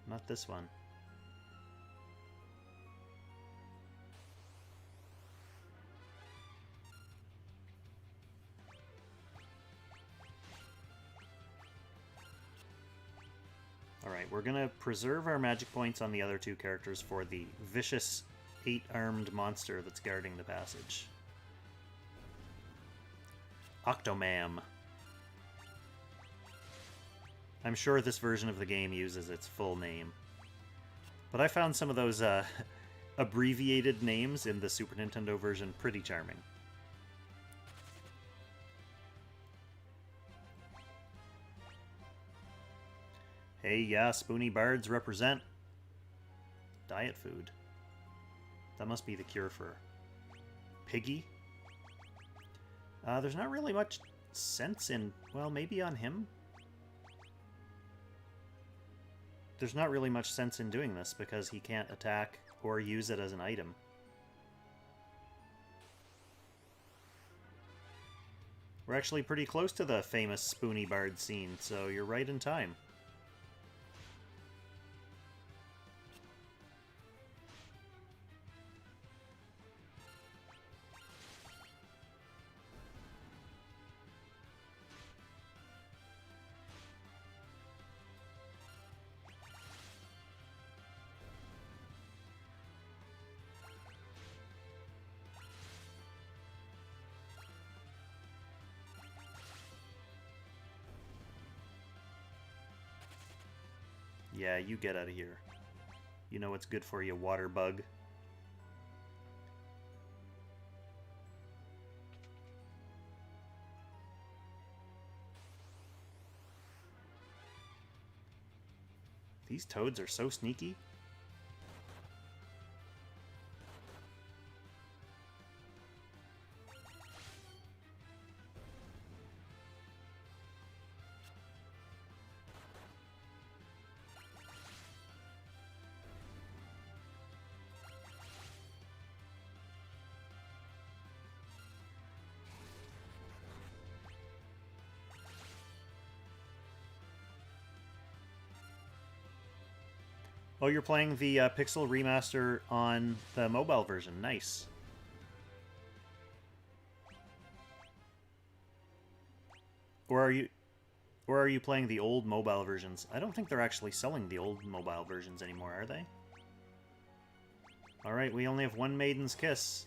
Not this one. Alright, we're gonna preserve our magic points on the other two characters for the vicious 8-armed monster that's guarding the passage. Octomammoth. I'm sure this version of the game uses its full name. But I found some of those abbreviated names in the Super Nintendo version pretty charming. Hey, yeah, Spoony Bards represent diet food. That must be the cure for Piggy. There's not really much sense in... Well, maybe on him? There's not really much sense in doing this because he can't attack or use it as an item. We're actually pretty close to the famous Spoony Bard scene, so you're right in time. Yeah, you get out of here. You know what's good for you, water bug. These toads are so sneaky. Oh, you're playing the Pixel Remaster on the mobile version. Nice. Or are you... Or are you playing the old mobile versions? I don't think they're actually selling the old mobile versions anymore, are they? Alright, we only have one Maiden's Kiss.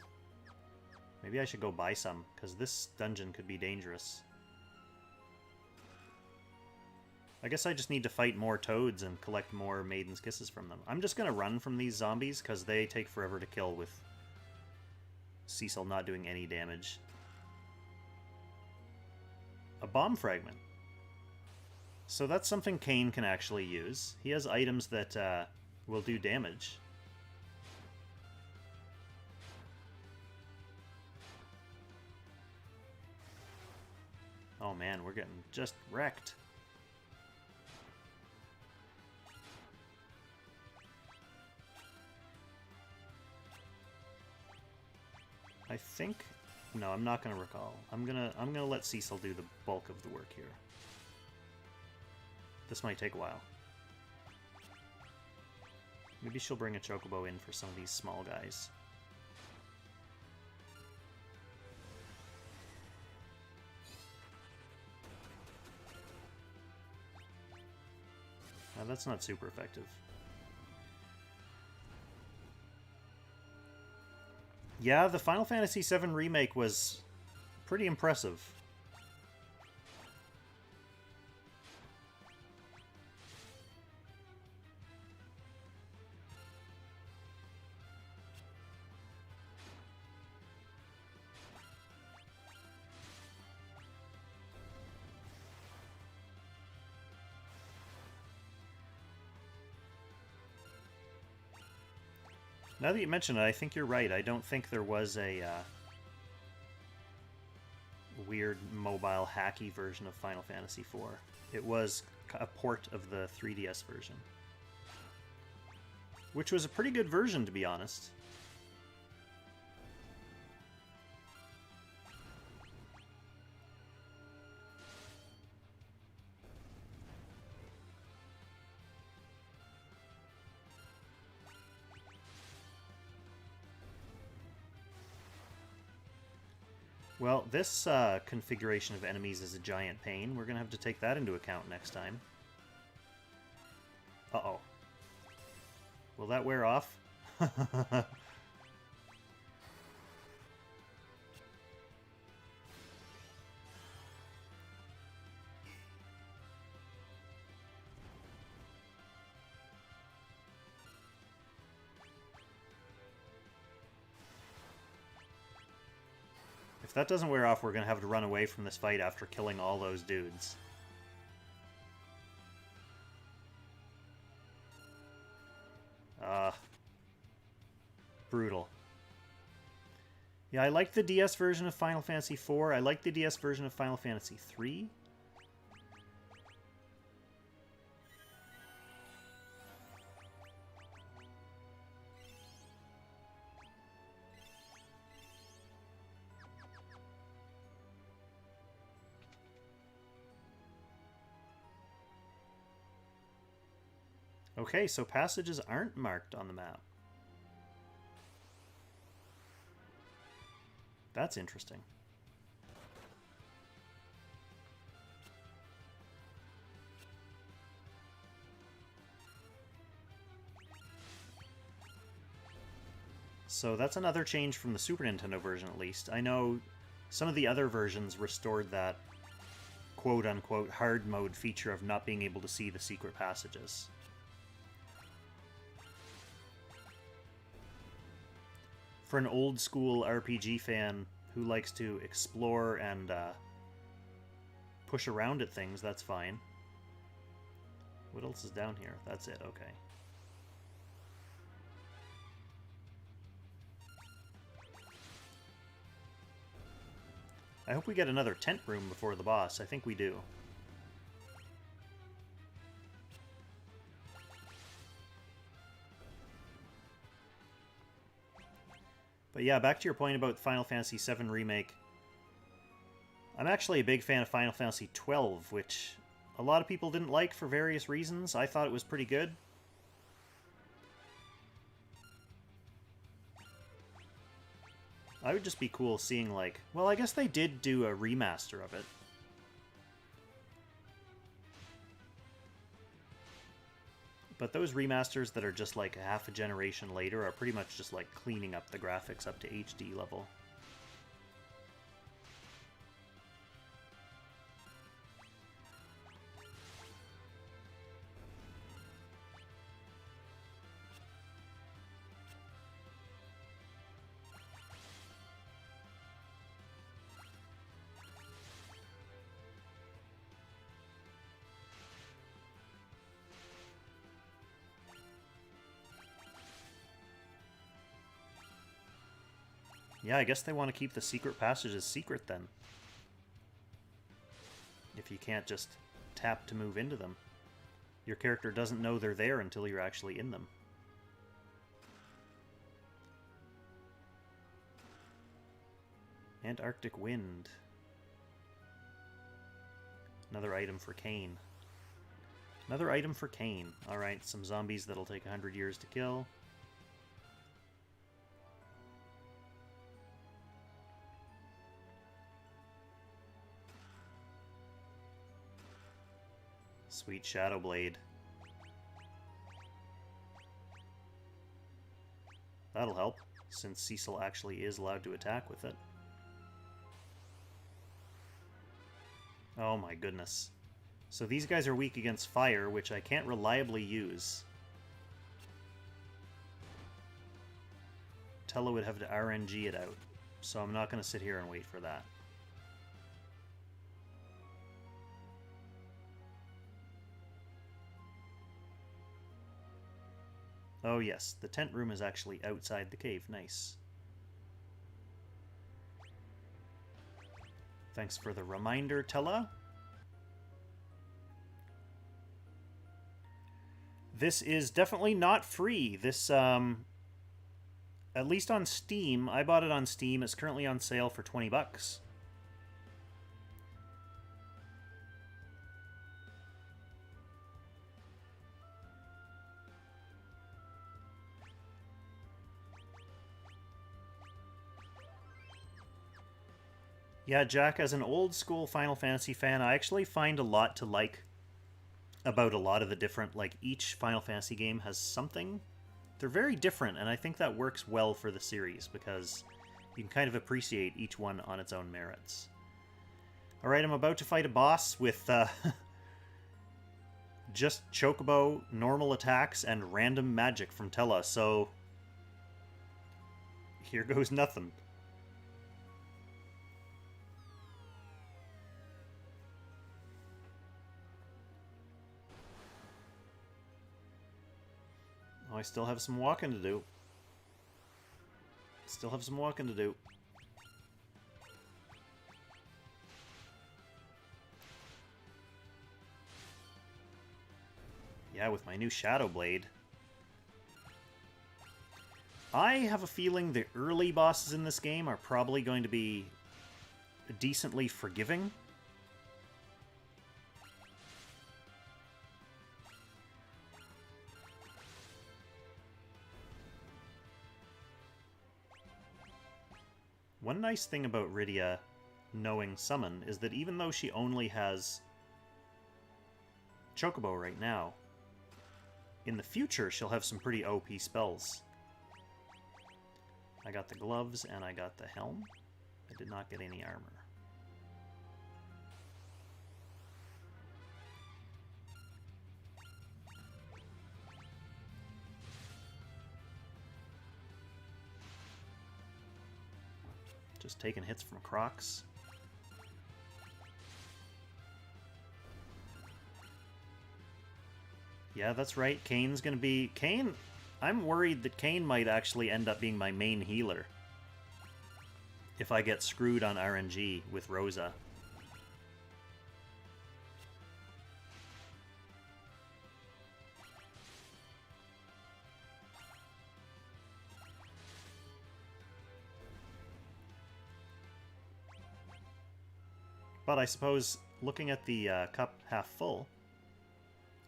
Maybe I should go buy some, because this dungeon could be dangerous. I guess I just need to fight more toads and collect more Maiden's Kisses from them. I'm just going to run from these zombies, because they take forever to kill with Cecil not doing any damage. A bomb fragment. So that's something KAIN can actually use. He has items that will do damage. Oh man, we're getting just wrecked. I think... No, I'm not going to recall. I'm gonna let Cecil do the bulk of the work here. This might take a while. Maybe she'll bring a chocobo in for some of these small guys. Now that's not super effective. Yeah, the Final Fantasy VII Remake was pretty impressive. Now that you mention it, I think you're right. I don't think there was a weird mobile hacky version of Final Fantasy IV. It was a port of the 3DS version. Which was a pretty good version, to be honest. Well, this configuration of enemies is a giant pain. We're going to have to take that into account next time. Uh-oh. Will that wear off? If that doesn't wear off, we're going to have to run away from this fight after killing all those dudes. Brutal. Yeah, I like the DS version of Final Fantasy IV. I like the DS version of Final Fantasy III. Okay, so passages aren't marked on the map. That's interesting. So that's another change from the Super Nintendo version, at least. I know some of the other versions restored that quote-unquote hard mode feature of not being able to see the secret passages. For an old-school RPG fan who likes to explore and push around at things, that's fine. What else is down here? That's it, okay. I hope we get another tent room before the boss. I think we do. But yeah, back to your point about Final Fantasy VII Remake. I'm actually a big fan of Final Fantasy XII, which a lot of people didn't like for various reasons. I thought it was pretty good. I would just be cool seeing, like... Well, I guess they did do a remaster of it. But those remasters that are just like half a generation later are pretty much just like cleaning up the graphics up to HD level. Yeah, I guess they want to keep the secret passages secret then. If you can't just tap to move into them. Your character doesn't know they're there until you're actually in them. Antarctic Wind. Another item for KAIN. Another item for KAIN. Alright, some zombies that'll take 100 years to kill. Sweet Shadow Blade. That'll help, since Cecil actually is allowed to attack with it. Oh my goodness. So these guys are weak against fire, which I can't reliably use. TELLAH would have to RNG it out, so I'm not going to sit here and wait for that. Oh yes, the tent room is actually outside the cave. Nice. Thanks for the reminder, TELLAH. This is definitely not free. This, at least on Steam, I bought it on Steam. It's currently on sale for 20 bucks. Yeah, Jack, as an old school Final Fantasy fan, I actually find a lot to like about a lot of the different, like, each Final Fantasy game has something. They're very different, and I think that works well for the series, because you can kind of appreciate each one on its own merits. Alright, I'm about to fight a boss with, just Chocobo, normal attacks, and random magic from TELLAH, so here goes nothing. Oh, I still have some walking to do. Still have some walking to do. Yeah, with my new Shadow Blade. I have a feeling the early bosses in this game are probably going to be decently forgiving. One nice thing about RYDIA knowing Summon is that even though she only has Chocobo right now, in the future she'll have some pretty OP spells. I got the gloves and I got the helm. I did not get any armor. Just taking hits from Crocs. Yeah, that's right. KAIN's gonna be... KAIN... I'm worried that KAIN might actually end up being my main healer if I get screwed on RNG with ROSA. But I suppose, looking at the cup half full,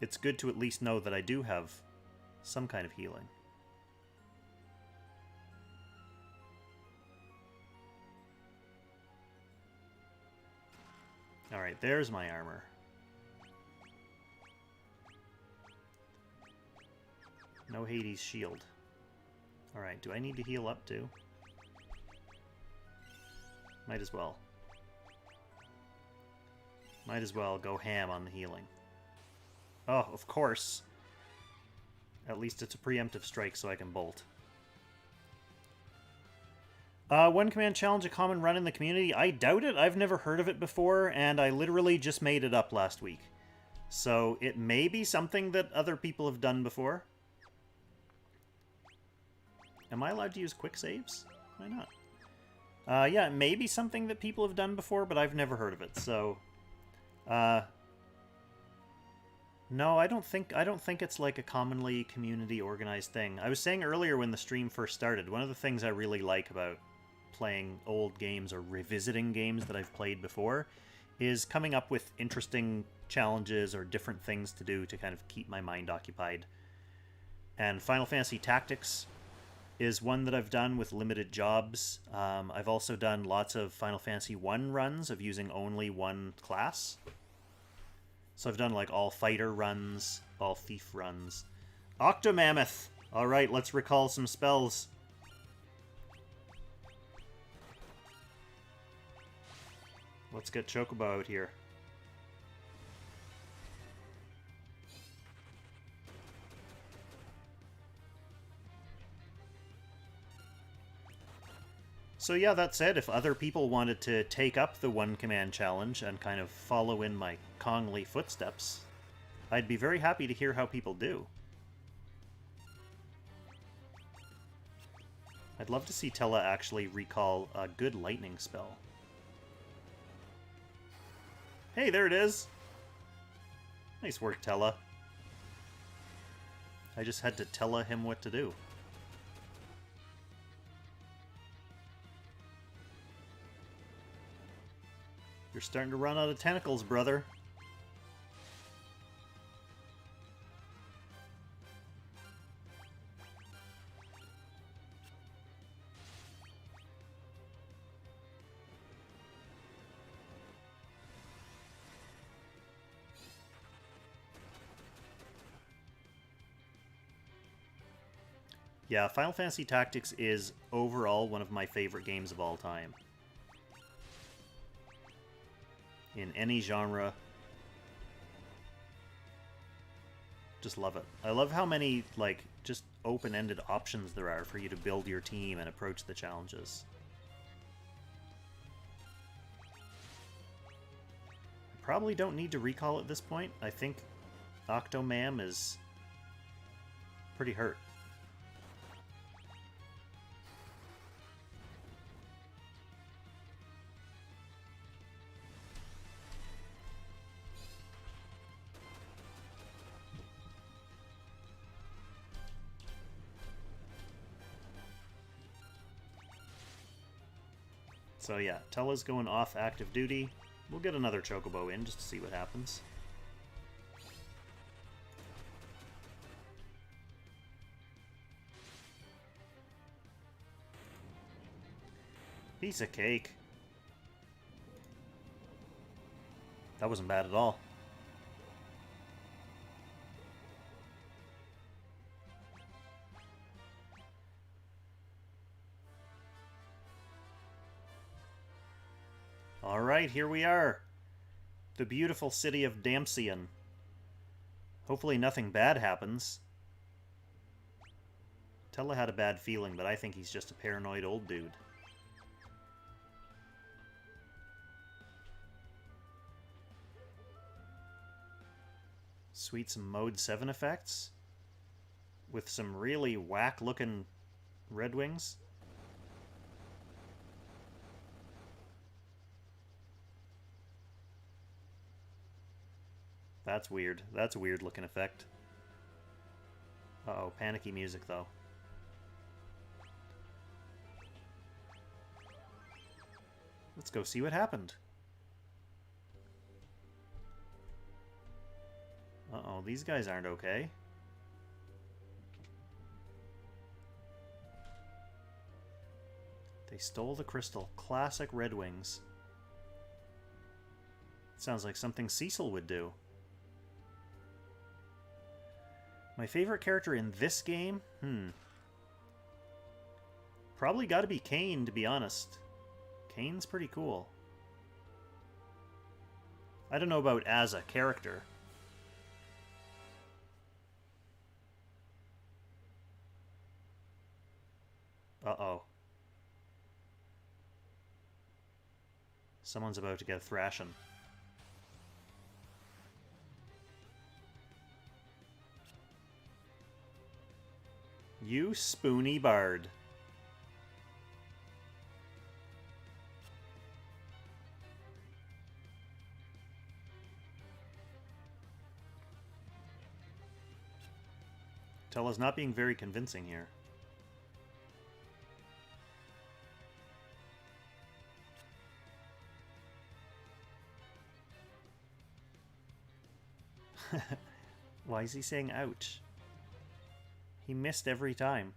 it's good to at least know that I do have some kind of healing. Alright, there's my armor. No Hades shield. Alright, do I need to heal up too? Might as well. Might as well go ham on the healing. Oh, of course. At least it's a preemptive strike so I can bolt. One command challenge, a common run in the community. I doubt it. I've never heard of it before, and I literally just made it up last week. So it may be something that other people have done before. Am I allowed to use quick saves? Why not? Yeah, it may be something that people have done before, but I've never heard of it. So, no, I don't think it's like a commonly community organized thing. I was saying earlier when the stream first started, one of the things I really like about playing old games or revisiting games that I've played before is coming up with interesting challenges or different things to do to kind of keep my mind occupied. And Final Fantasy Tactics is one that I've done with limited jobs. I've also done lots of Final Fantasy 1 runs of using only one class. So I've done like all fighter runs, all thief runs. Octomammoth! Alright, let's recall some spells. Let's get Chocobo out here. So yeah, that said, if other people wanted to take up the one command challenge and kind of follow in my Kongli footsteps, I'd be very happy to hear how people do. I'd love to see TELLAH actually recall a good lightning spell. Hey, there it is! Nice work, TELLAH. I just had to TELLAH him what to do. You're starting to run out of tentacles, brother. Yeah, Final Fantasy Tactics is overall one of my favorite games of all time. In any genre. Just love it. I love how many, like, just open-ended options there are for you to build your team and approach the challenges. I probably don't need to recall at this point. I think Octomam is pretty hurt. So yeah, TELLAH's going off active duty. We'll get another Chocobo in just to see what happens. Piece of cake. That wasn't bad at all. Alright, here we are. The beautiful city of Damcian. Hopefully nothing bad happens. TELLAH had a bad feeling, but I think he's just a paranoid old dude. Sweet, some Mode 7 effects. With some really whack-looking Red Wings. That's weird. That's a weird looking effect. Uh-oh, panicky music though. Let's go see what happened. Uh-oh, these guys aren't okay. They stole the crystal. Classic Red Wings. Sounds like something Cecil would do. My favorite character in this game? Probably gotta be KAIN, to be honest. KAIN's pretty cool. I don't know about as a character. Uh-oh. Someone's about to get a thrashing. You Spoony Bard. TELLAH's not being very convincing here. Why is he saying ouch? He missed every time.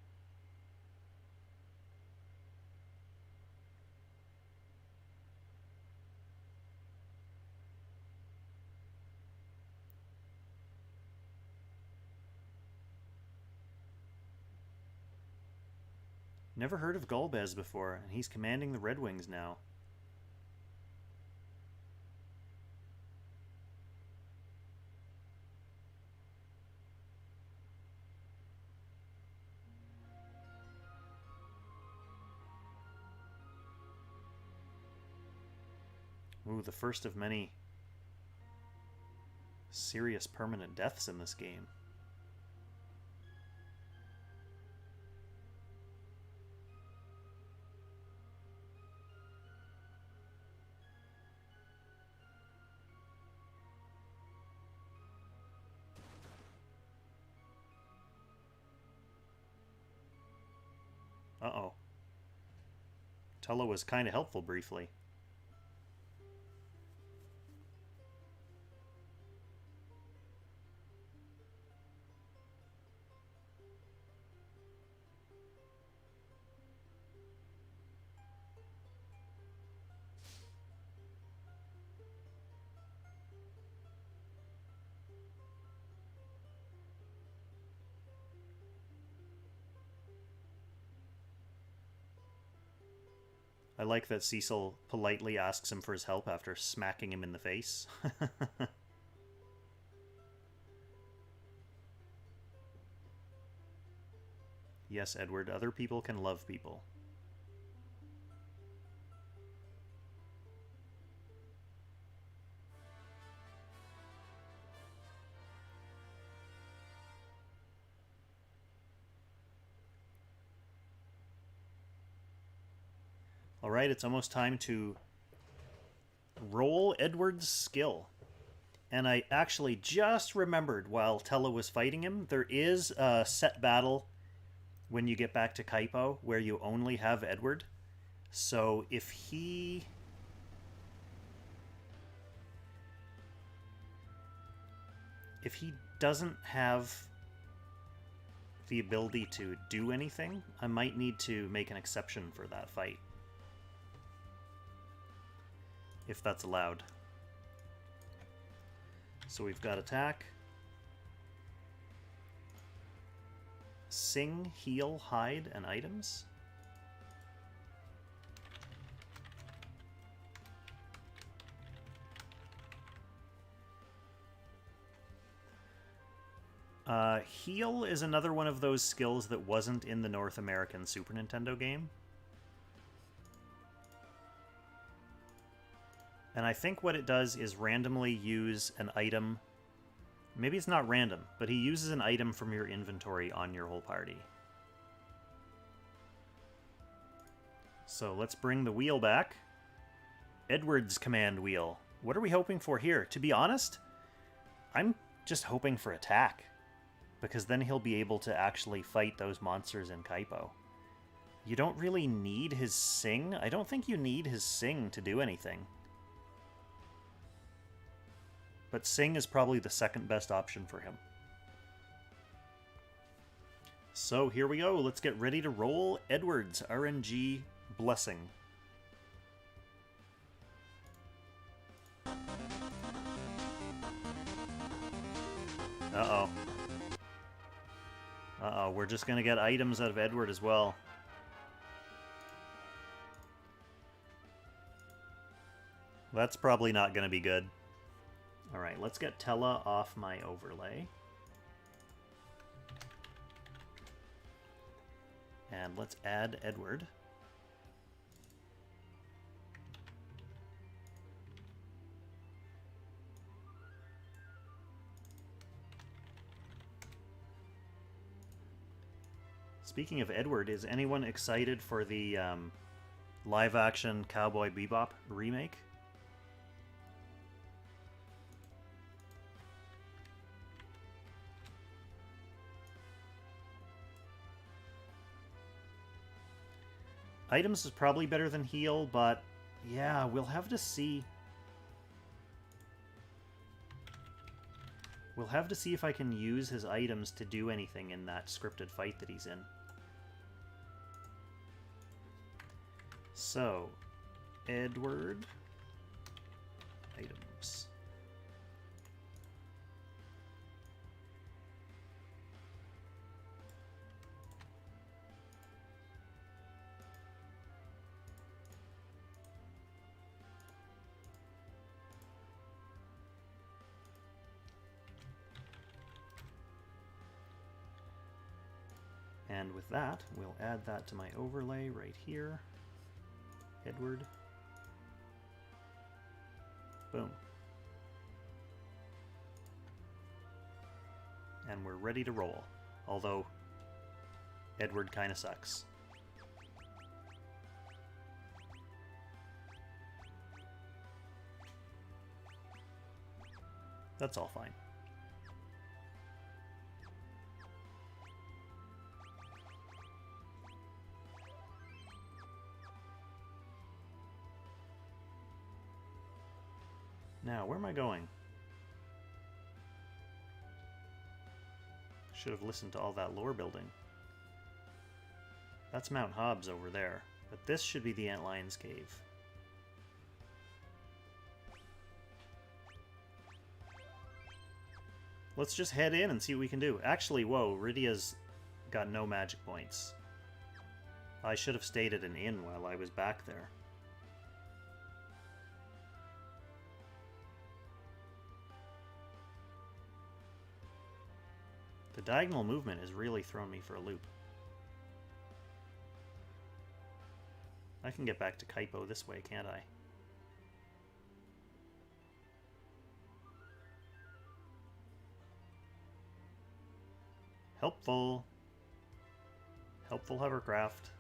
Never heard of Golbez before, and he's commanding the Red Wings now. Ooh, the first of many serious permanent deaths in this game. Uh-oh. TELLAH was kind of helpful briefly. I like that Cecil politely asks him for his help after smacking him in the face. Yes, Edward, other people can love people. Alright, it's almost time to roll Edward's skill. And I actually just remembered while TELLAH was fighting him, there is a set battle when you get back to Kaipo where you only have Edward. So if he... doesn't have the ability to do anything, I might need to make an exception for that fight. If that's allowed. So we've got attack. Sing, heal, hide, and items. Heal is another one of those skills that wasn't in the North American Super Nintendo game. And I think what it does is randomly use an item. Maybe it's not random, but he uses an item from your inventory on your whole party. So let's bring the wheel back. Edward's command wheel. What are we hoping for here? To be honest, I'm just hoping for attack, because then he'll be able to actually fight those monsters in Kaipo. You don't really need his sing. I don't think you need his sing to do anything. But Sing is probably the second best option for him. So here we go. Let's get ready to roll Edward's RNG Blessing. Uh-oh. Uh-oh, we're just gonna get items out of Edward as well. That's probably not gonna be good. Alright, let's get TELLAH off my overlay. And let's add Edward. Speaking of Edward, is anyone excited for the live-action Cowboy Bebop remake? Items is probably better than heal, but yeah, we'll have to see. We'll have to see if I can use his items to do anything in that scripted fight that he's in. So, Edward, items. And with that, we'll add that to my overlay right here. Edward. Boom. And we're ready to roll. Although, Edward kind of sucks. That's all fine. Now, where am I going? Should have listened to all that lore building. That's Mount Hobbs over there, but this should be the Antlion's Cave. Let's just head in and see what we can do. Actually, whoa, RYDIA's got no magic points. I should have stayed at an inn while I was back there. The diagonal movement has really thrown me for a loop. I can get back to Kaipo this way, can't I? Helpful. Helpful hovercraft.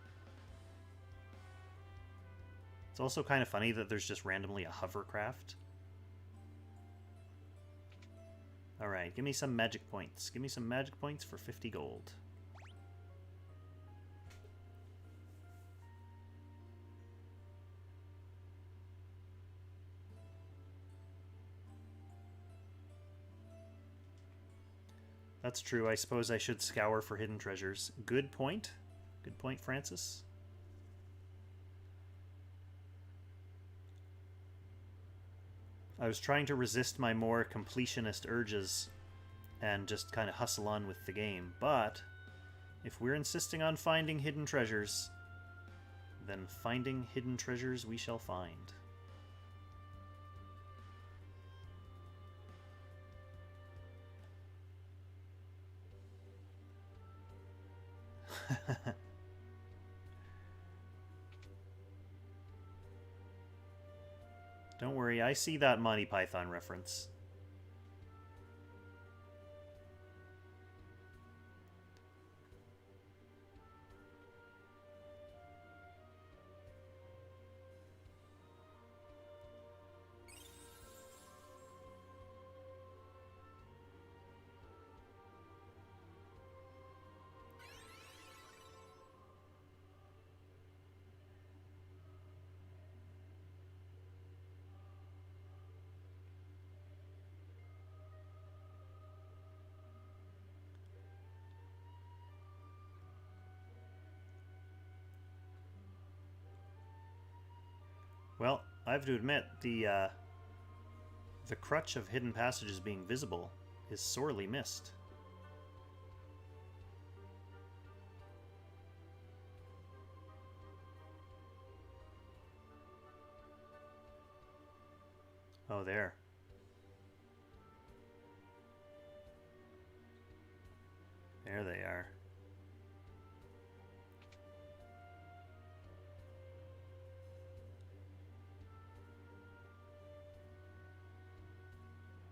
It's also kind of funny that there's just randomly a hovercraft. Alright, give me some magic points. Give me some magic points for 50 gold. That's true. I suppose I should scour for hidden treasures. Good point. Good point, Francis. I was trying to resist my more completionist urges and just kind of hustle on with the game, but if we're insisting on finding hidden treasures, then finding hidden treasures we shall find. Don't worry, I see that Monty Python reference. Well, I have to admit, the crutch of hidden passages being visible is sorely missed. Oh, there. There they are.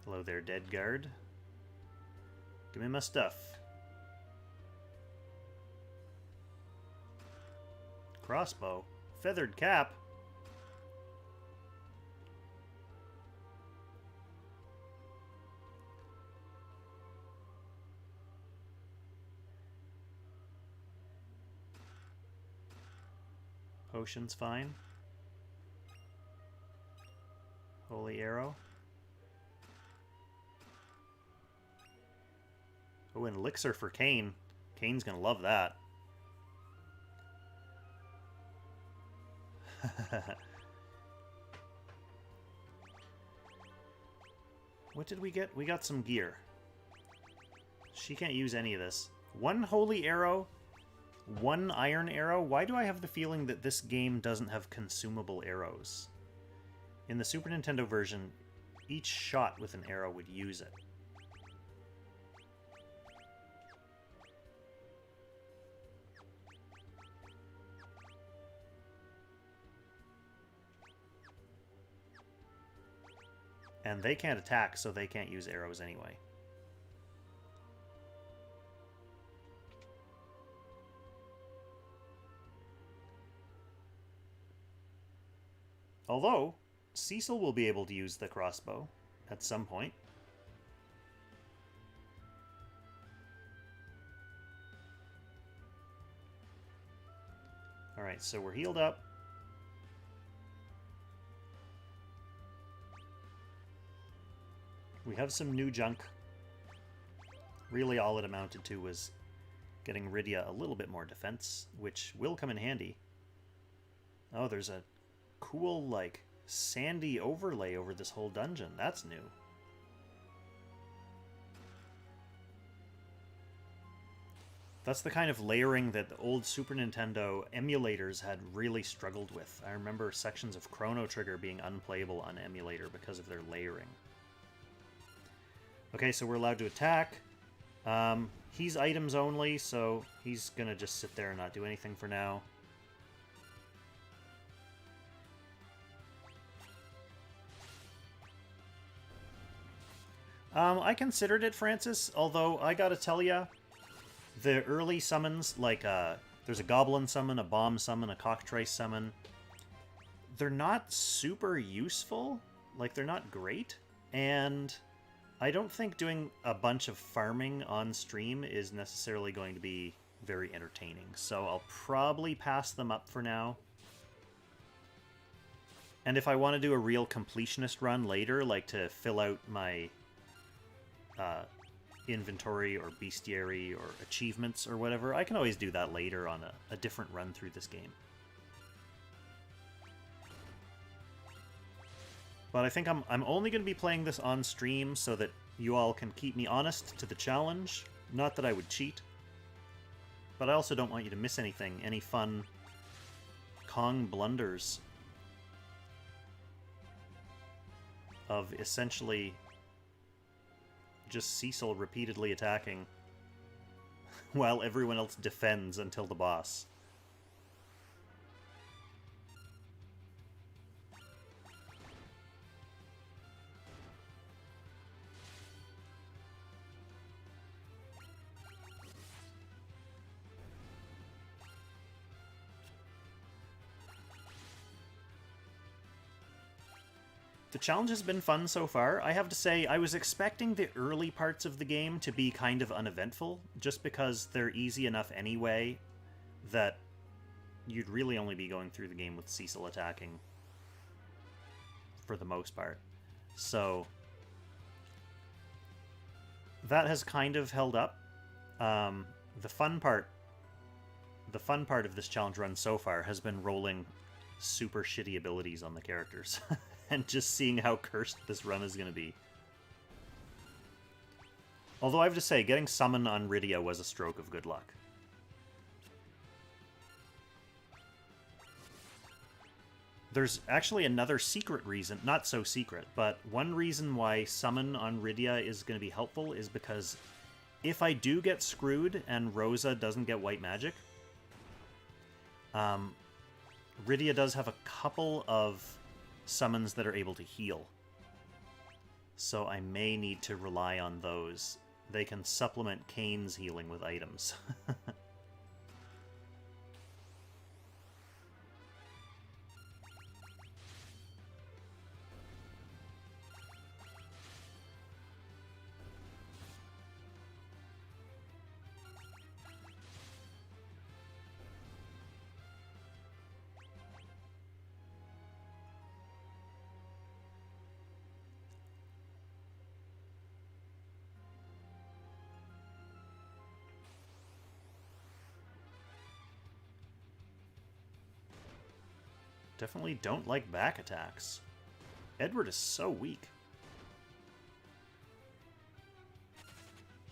Hello there, dead guard. Give me my stuff. Crossbow. Feathered cap. Potion's fine. Holy arrow. Oh, an elixir for KAIN. KAIN's gonna love that. What did we get? We got some gear. She can't use any of this. One holy arrow, one iron arrow. Why do I have the feeling that this game doesn't have consumable arrows? In the Super Nintendo version, each shot with an arrow would use it. And they can't attack, so they can't use arrows anyway. Although, Cecil will be able to use the crossbow at some point. Alright, so we're healed up. We have some new junk. Really all it amounted to was getting RYDIA a little bit more defense, which will come in handy. Oh, there's a cool, like, sandy overlay over this whole dungeon. That's new. That's the kind of layering that the old Super Nintendo emulators had really struggled with. I remember sections of Chrono Trigger being unplayable on emulator because of their layering. Okay, so we're allowed to attack. He's items only, so he's gonna just sit there and not do anything for now. I considered it, Francis, although I gotta tell ya, the early summons, like, there's a goblin summon, a bomb summon, a cockatrice summon, they're not super useful. Like, they're not great, and I don't think doing a bunch of farming on stream is necessarily going to be very entertaining, so I'll probably pass them up for now. And if I want to do a real completionist run later, like to fill out my inventory or bestiary or achievements or whatever, I can always do that later on a different run through this game. But I think I'm only going to be playing this on stream so that you all can keep me honest to the challenge. Not that I would cheat. But I also don't want you to miss anything, any fun Kong blunders of essentially just Cecil repeatedly attacking while everyone else defends until the boss. The challenge has been fun so far. I have to say, I was expecting the early parts of the game to be kind of uneventful, just because they're easy enough anyway that you'd really only be going through the game with Cecil attacking for the most part. So that has kind of held up. The fun part of this challenge run so far has been rolling super shitty abilities on the characters. And just seeing how cursed this run is going to be. Although I have to say, getting Summon on RYDIA was a stroke of good luck. There's actually another secret reason, not so secret, but one reason why summon on RYDIA is going to be helpful is because if I do get screwed and ROSA doesn't get white magic, RYDIA does have a couple of summons that are able to heal. So I may need to rely on those. They can supplement KAIN's healing with items. Definitely don't like back attacks. Edward is so weak.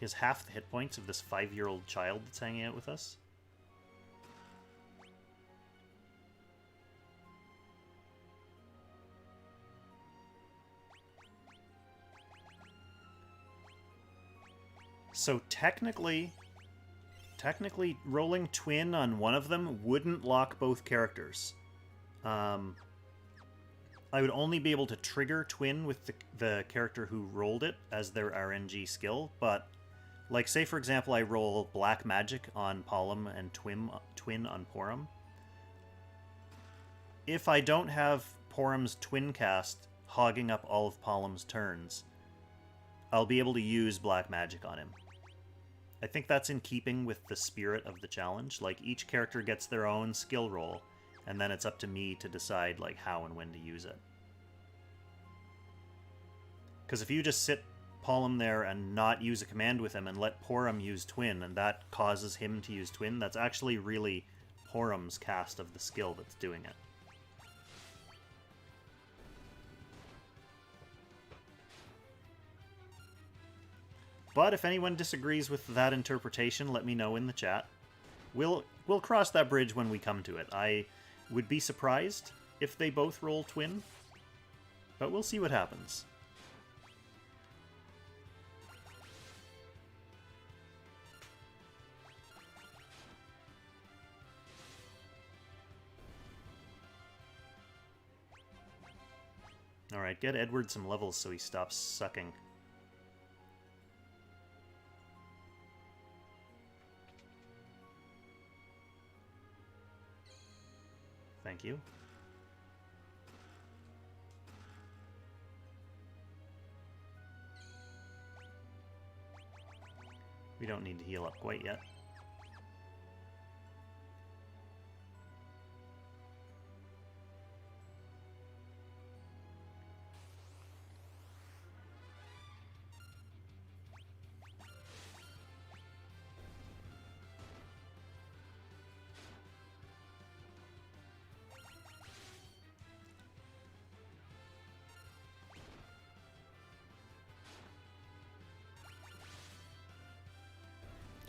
He has half the hit points of this 5-year-old child that's hanging out with us. So technically rolling twin on one of them wouldn't lock both characters. I would only be able to trigger twin with the character who rolled it as their RNG skill, but like say for example I roll black magic on Palom and twin on Porom. If I don't have Porum's twin cast hogging up all of Palom's turns, I'll be able to use black magic on him. I think that's in keeping with the spirit of the challenge. Like each character gets their own skill roll, and then it's up to me to decide like how and when to use it. Because if you just sit Palom there and not use a command with him and let Porom use twin, and that causes him to use twin, that's actually really Porum's cast of the skill that's doing it. But if anyone disagrees with that interpretation, let me know in the chat. We'll cross that bridge when we come to it. I would be surprised if they both roll twin, but we'll see what happens. Alright, get Edward some levels so he stops sucking. Thank you. We don't need to heal up quite yet.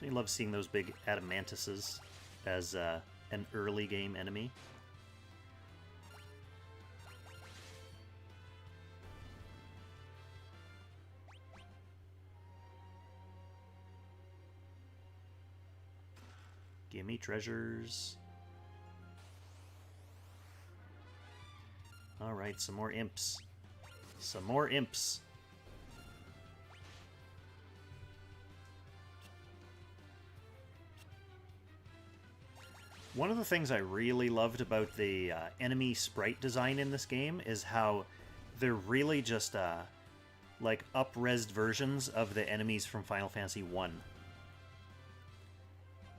I love seeing those big adamantuses as an early game enemy. Gimme treasures. Alright, some more imps. Some more imps. One of the things I really loved about the enemy sprite design in this game is how they're really just like up-resed versions of the enemies from Final Fantasy 1.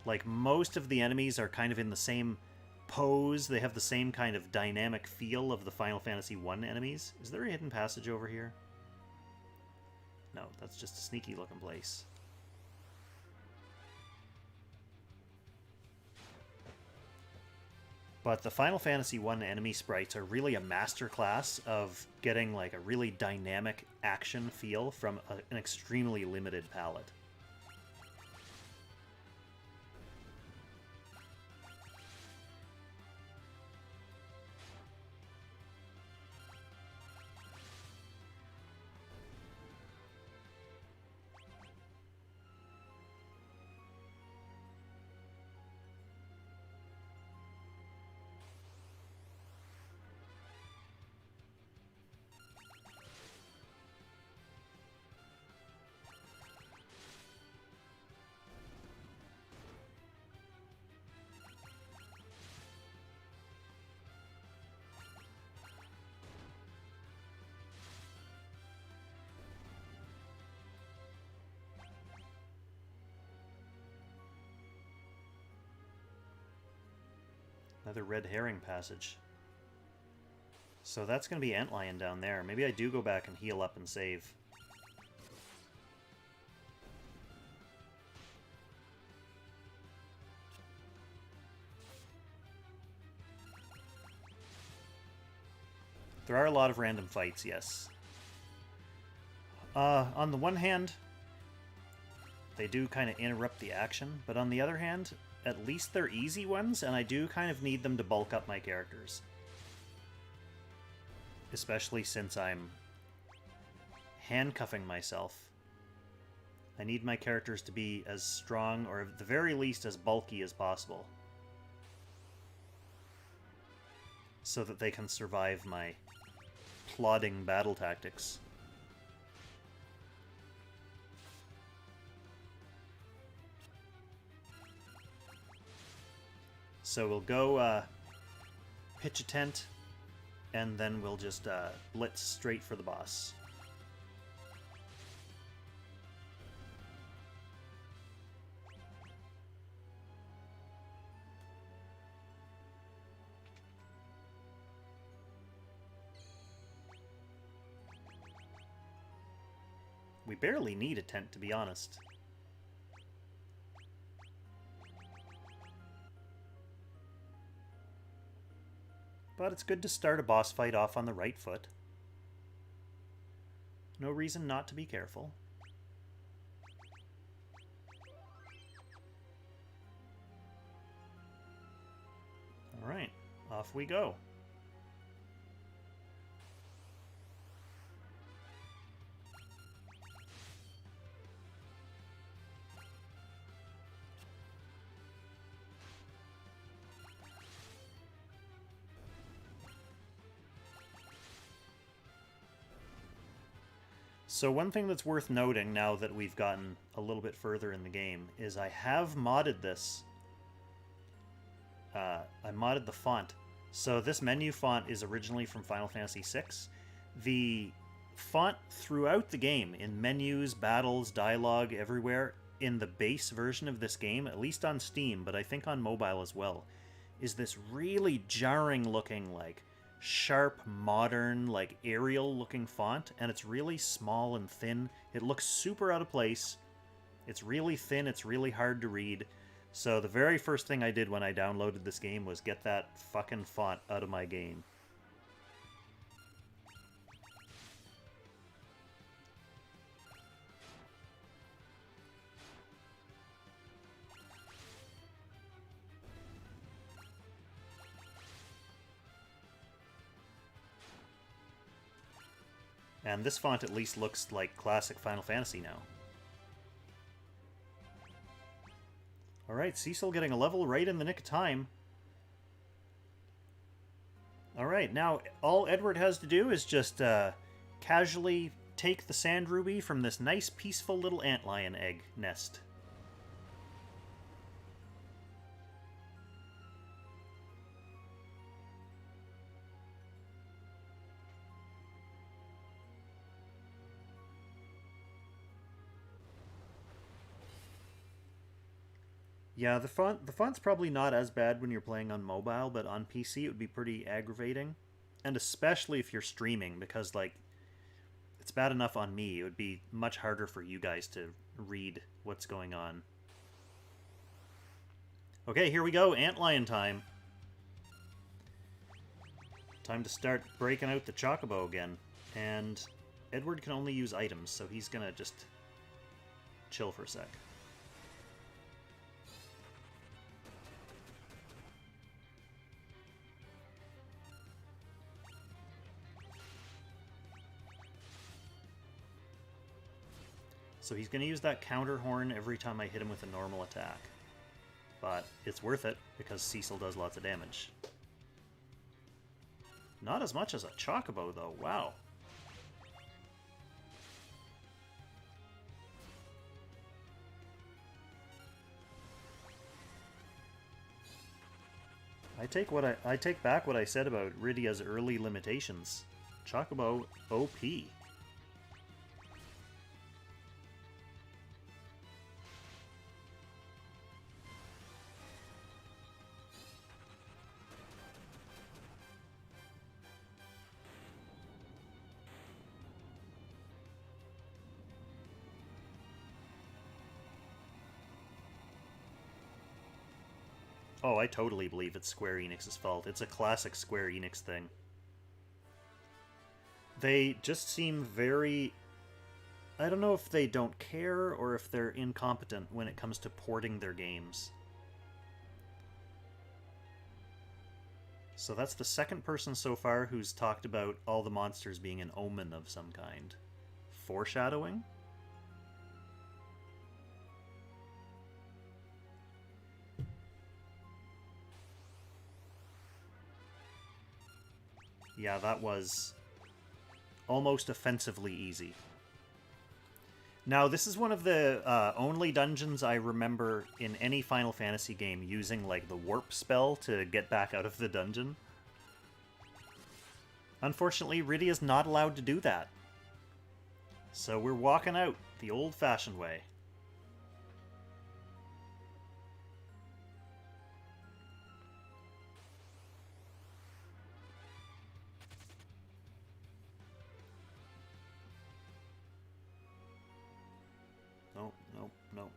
Like most of the enemies are kind of in the same pose, they have the same kind of dynamic feel of the Final Fantasy 1 enemies. Is there a hidden passage over here? No, that's just a sneaky looking place. But the Final Fantasy 1 enemy sprites are really a masterclass of getting like a really dynamic action feel from an extremely limited palette. Another red herring passage. So that's going to be Antlion down there. Maybe I do go back and heal up and save. There are a lot of random fights, yes. On the one hand, they do kind of interrupt the action, but on the other hand, at least they're easy ones, and I do kind of need them to bulk up my characters. Especially since I'm handcuffing myself. I need my characters to be as strong, or at the very least as bulky as possible. So that they can survive my plodding battle tactics. So we'll go pitch a tent, and then we'll just blitz straight for the boss. We barely need a tent, to be honest. But it's good to start a boss fight off on the right foot. No reason not to be careful. Alright, off we go. So one thing that's worth noting now that we've gotten a little bit further in the game is I have modded this. I modded the font. So this menu font is originally from Final Fantasy VI. The font throughout the game, in menus, battles, dialogue, everywhere, in the base version of this game, at least on Steam, but I think on mobile as well, is this really jarring looking, like, sharp, modern, like Arial looking font, and it's really small and thin. It looks super out of place. It's really thin, it's really hard to read. So the very first thing I did when I downloaded this game was get that fucking font out of my game. And this font at least looks like classic Final Fantasy now. Alright, Cecil getting a level right in the nick of time. Alright, now all Edward has to do is just casually take the sand ruby from this nice peaceful little antlion egg nest. Yeah, the font's probably not as bad when you're playing on mobile, but on PC it would be pretty aggravating. And especially if you're streaming, because, like, it's bad enough on me. It would be much harder for you guys to read what's going on. Okay, here we go. Antlion time. Time to start breaking out the chocobo again. And Edward can only use items, so he's gonna just chill for a sec. So he's going to use that counter horn every time I hit him with a normal attack. But it's worth it, because Cecil does lots of damage. Not as much as a chocobo, though. Wow. I take back what I said about RYDIA's early limitations. Chocobo OP. Oh, I totally believe it's Square Enix's fault. It's a classic Square Enix thing. They just seem very... I don't know if they don't care or if they're incompetent when it comes to porting their games. So that's the second person so far who's talked about all the monsters being an omen of some kind. Foreshadowing? Yeah, that was almost offensively easy. Now, this is one of the only dungeons I remember in any Final Fantasy game using, like, the warp spell to get back out of the dungeon. Unfortunately, RYDIA is not allowed to do that. So we're walking out the old-fashioned way. Nope, nope, nope.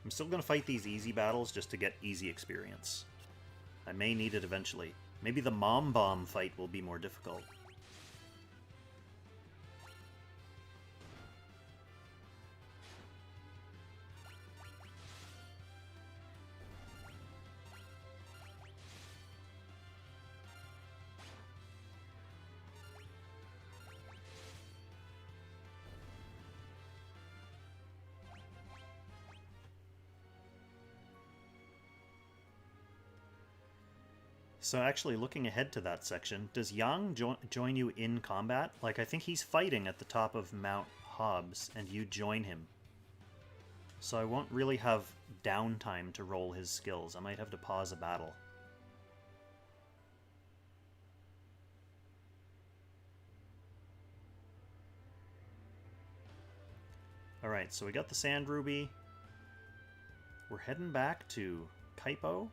I'm still going to fight these easy battles just to get easy experience. I may need it eventually. Maybe the Mom Bomb fight will be more difficult. So actually, looking ahead to that section, does Yang join you in combat? Like, I think he's fighting at the top of Mount Hobbs, and you join him. So I won't really have downtime to roll his skills. I might have to pause a battle. Alright, so we got the Sand Ruby. We're heading back to Kaipo.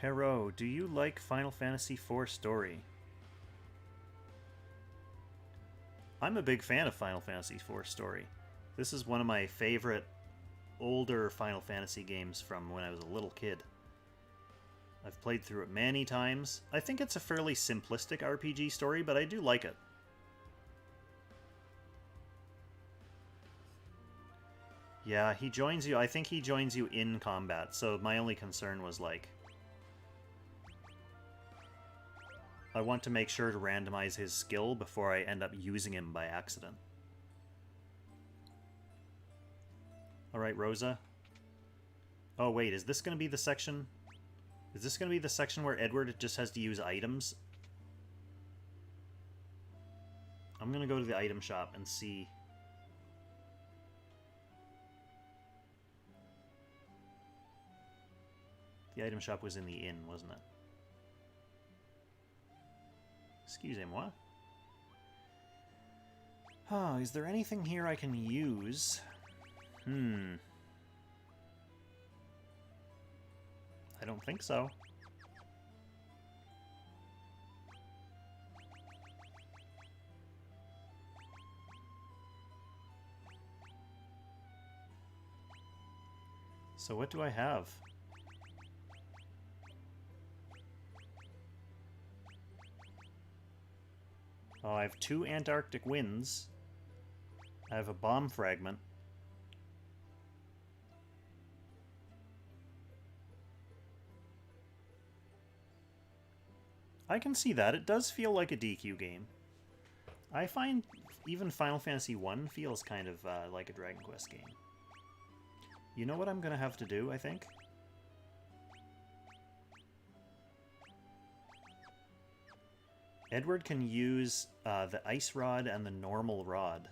Hero, do you like Final Fantasy IV story? I'm a big fan of Final Fantasy IV story. This is one of my favorite older Final Fantasy games from when I was a little kid. I've played through it many times. I think it's a fairly simplistic RPG story, but I do like it. Yeah, he joins you. I think he joins you in combat, so my only concern was, like, I want to make sure to randomize his skill before I end up using him by accident. Alright, Rosa. Oh, wait, is this going to be the section... Is this going to be the section where Edward just has to use items? I'm going to go to the item shop and see... The item shop was in the inn, wasn't it? Excusez-moi. Oh, is there anything here I can use? I don't think so. So what do I have? Oh, I have 2 Antarctic winds. I have a bomb fragment. I can see that. It does feel like a DQ game. I find even Final Fantasy I feels kind of like a Dragon Quest game. You know what I'm going to have to do, I think? Edward can use the Ice Rod and the normal rod.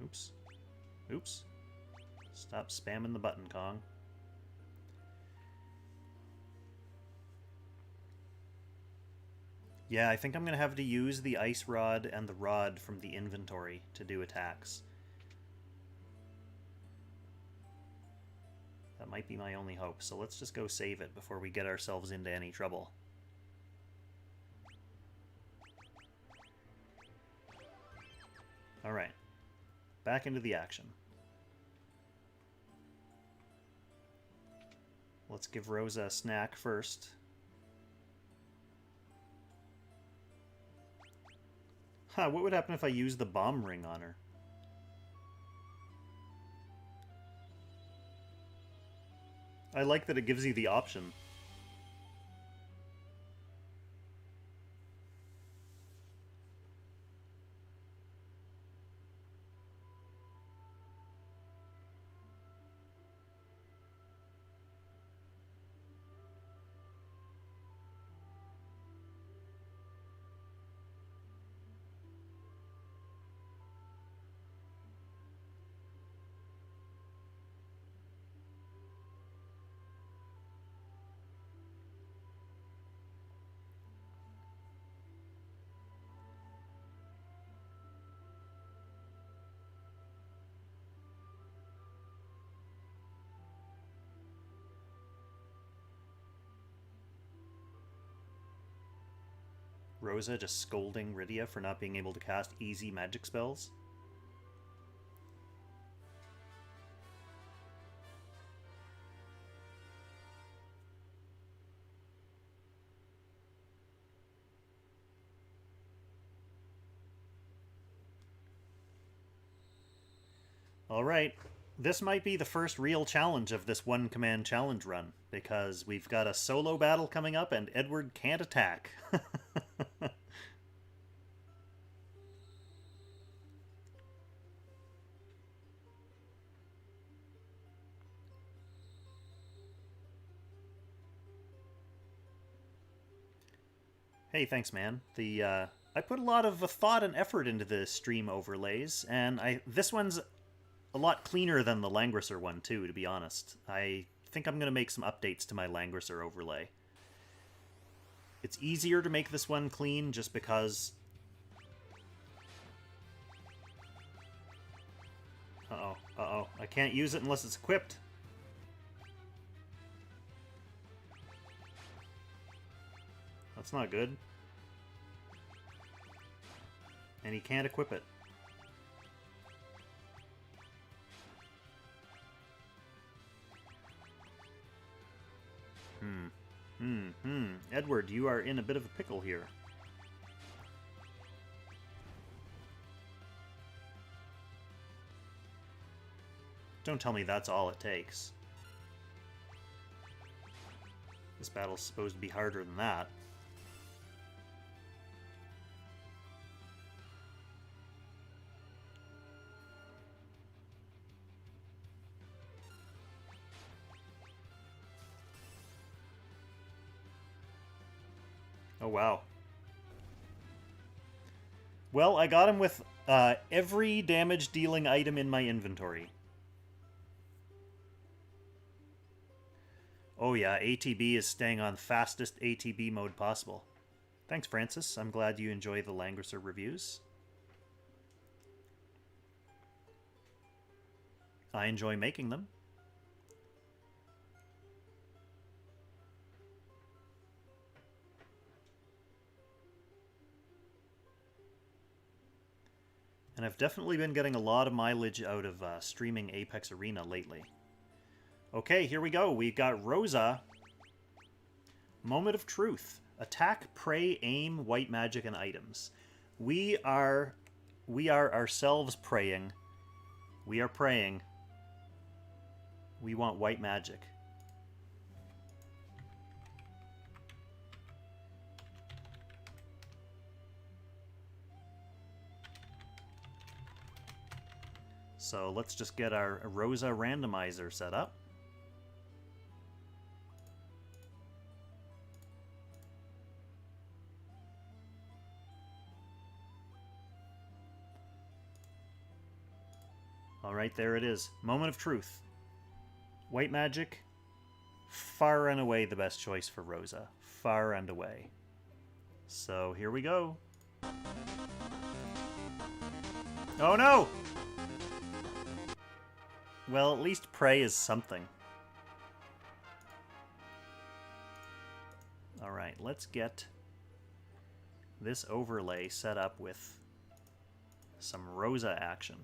Oops. Oops. Stop spamming the button, Kong. Yeah, I think I'm going to have to use the Ice Rod and the rod from the inventory to do attacks. might be my only hope. So let's just go save it before we get ourselves into any trouble. Alright. Back into the action. Let's give Rosa a snack first. Huh, what would happen if I used the bomb ring on her? I like that it gives you the option. Rosa just scolding RYDIA for not being able to cast easy magic spells. Alright, this might be the first real challenge of this one command challenge run, because we've got a solo battle coming up and Edward can't attack. Hey, thanks, man. I put a lot of thought and effort into the stream overlays, and this one's a lot cleaner than the Langrisser one, too, to be honest. I think I'm going to make some updates to my Langrisser overlay. It's easier to make this one clean just because... Uh-oh, uh-oh. I can't use it unless it's equipped. That's not good. And he can't equip it. Edward, you are in a bit of a pickle here. Don't tell me that's all it takes. This battle's supposed to be harder than that. Oh, wow. Well, I got him with every damage-dealing item in my inventory. Oh yeah, ATB is staying on fastest ATB mode possible. Thanks, Francis. I'm glad you enjoy the Langrisser reviews. I enjoy making them. And I've definitely been getting a lot of mileage out of streaming Apex Arena lately. Okay, here we go. We've got Rosa. Moment of Truth. Attack, pray, aim, white magic, and items. We are ourselves praying. We are praying. We want white magic. So let's just get our ROSA randomizer set up. Alright, there it is. Moment of Truth. White magic, far and away the best choice for Rosa. Far and away. So here we go. Oh no! Well, at least pray is something. Alright, let's get this overlay set up with some ROSA action.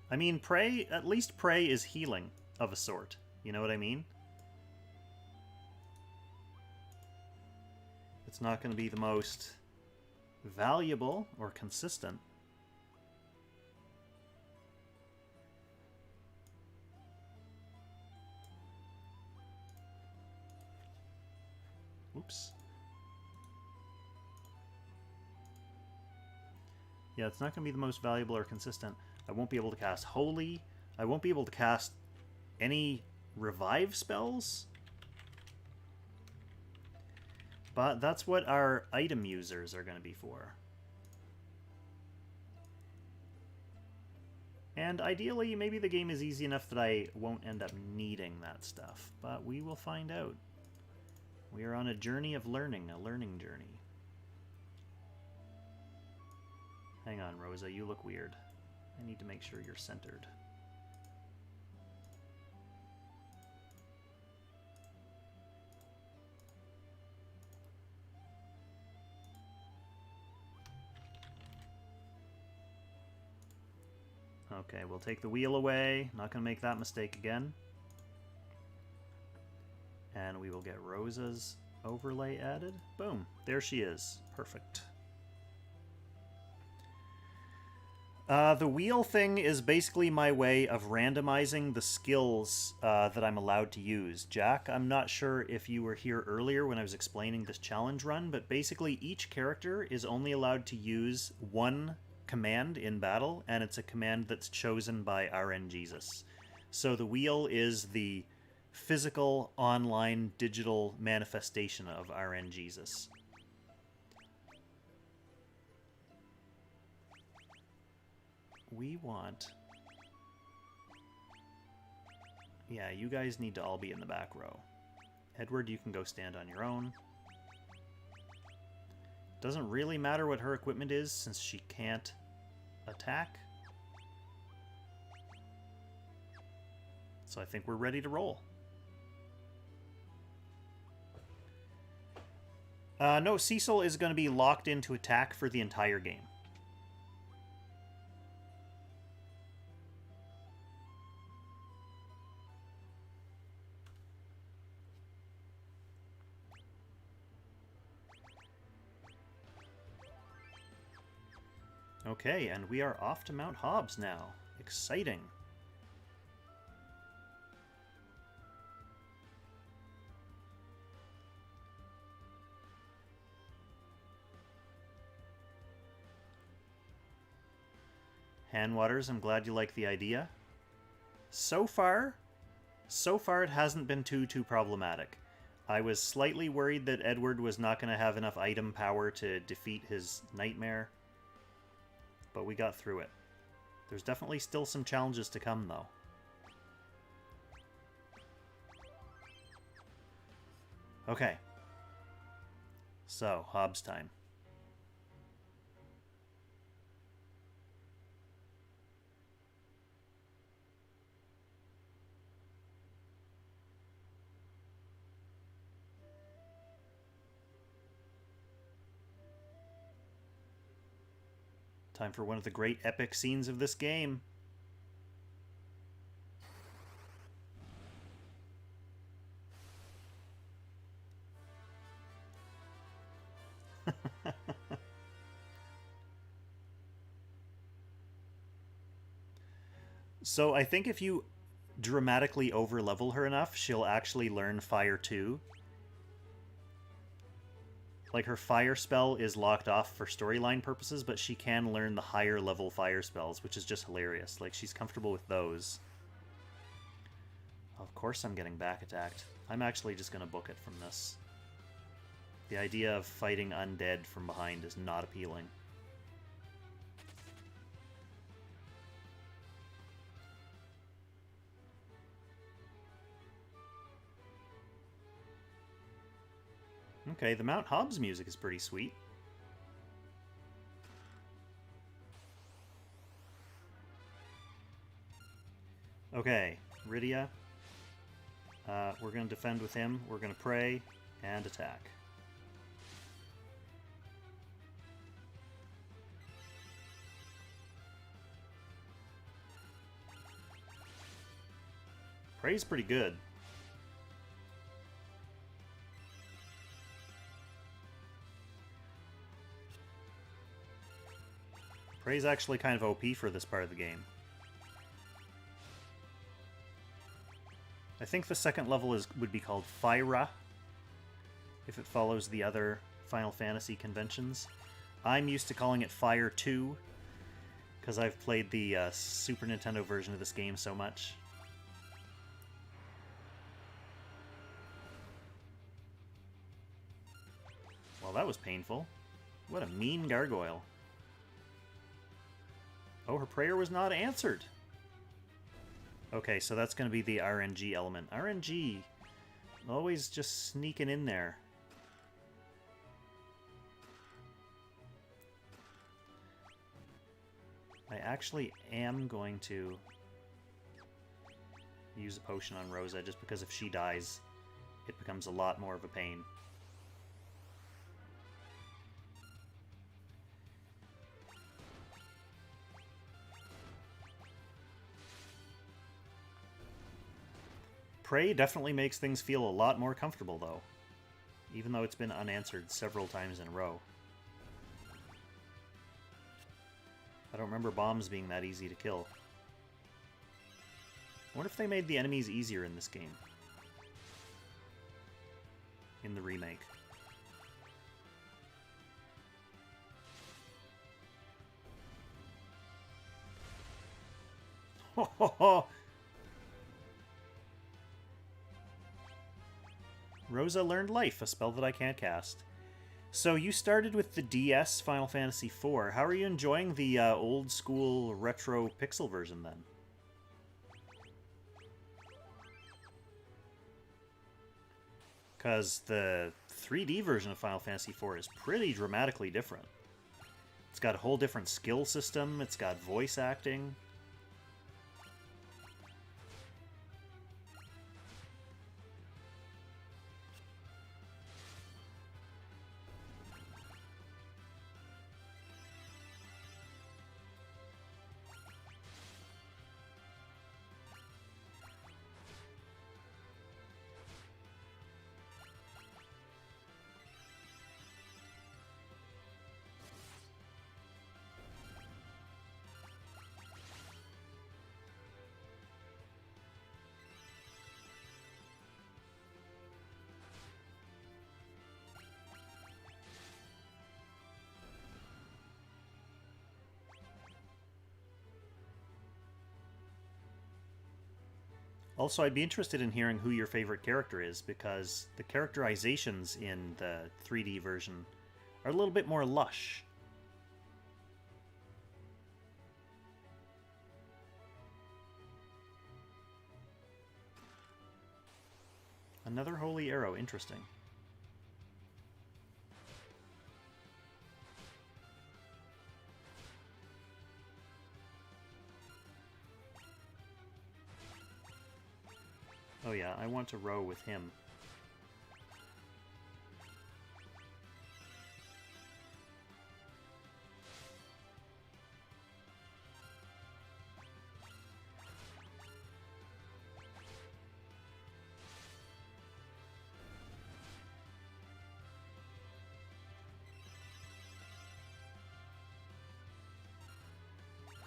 I mean, Prey, at least Prey is healing of a sort. You know what I mean? It's not going to be the most valuable or consistent. Oops. Yeah, it's not going to be the most valuable or consistent. I won't be able to cast Holy. I won't be able to cast any revive spells. But that's what our item users are going to be for. And ideally, maybe the game is easy enough that I won't end up needing that stuff. But we will find out. We are on a journey of learning, a learning journey. Hang on, Rosa, you look weird. I need to make sure you're centered. Okay, we'll take the wheel away. Not going to make that mistake again. And we will get Rosa's overlay added. Boom. There she is. Perfect. The wheel thing is basically my way of randomizing the skills that I'm allowed to use. Jack, I'm not sure if you were here earlier when I was explaining this challenge run, but basically each character is only allowed to use one command in battle, and it's a command that's chosen by RNG-decided. So the wheel is the physical, online, digital manifestation of RNG-decided. We want... Yeah, you guys need to all be in the back row. Edward, you can go stand on your own. Doesn't really matter what her equipment is, since she can't attack. So I think we're ready to roll. No, Cecil is going to be locked into attack for the entire game. Okay, and we are off to Mount Hobbs now. Exciting. Handwaters, I'm glad you like the idea. So far it hasn't been too problematic. I was slightly worried that Edward was not going to have enough item power to defeat his nightmare, but we got through it. There's definitely still some challenges to come, though. Okay. So, Hobbs time. Time for one of the great epic scenes of this game. So I think if you dramatically overlevel her enough, she'll actually learn Fire 2. Like, her fire spell is locked off for storyline purposes, but she can learn the higher level fire spells, which is just hilarious. Like, she's comfortable with those. Of course I'm getting back attacked. I'm actually just going to book it from this. The idea of fighting undead from behind is not appealing. Okay, the Mount Hobbs music is pretty sweet. Okay, RYDIA. We're going to defend with him. We're going to pray and attack. Pray's pretty good. Pray's actually kind of OP for this part of the game. I think the second level would be called Fyra, if it follows the other Final Fantasy conventions. I'm used to calling it Fire 2, because I've played the Super Nintendo version of this game so much. Well, that was painful. What a mean gargoyle. Oh, her prayer was not answered. Okay, so that's going to be the RNG element. RNG, always just sneaking in there. I actually am going to use a potion on Rosa, just because if she dies, it becomes a lot more of a pain. Pray definitely makes things feel a lot more comfortable, though, even though it's been unanswered several times in a row. I don't remember bombs being that easy to kill. I wonder if they made the enemies easier in this game. In the remake. Ho ho ho! Rosa learned Life, a spell that I can't cast. So you started with the DS Final Fantasy IV. How are you enjoying the old school retro pixel version then? Because the 3D version of Final Fantasy IV is pretty dramatically different. It's got a whole different skill system, it's got voice acting. Also, I'd be interested in hearing who your favorite character is, because the characterizations in the 3D version are a little bit more lush. Another holy arrow, interesting. Oh yeah, I want to row with him.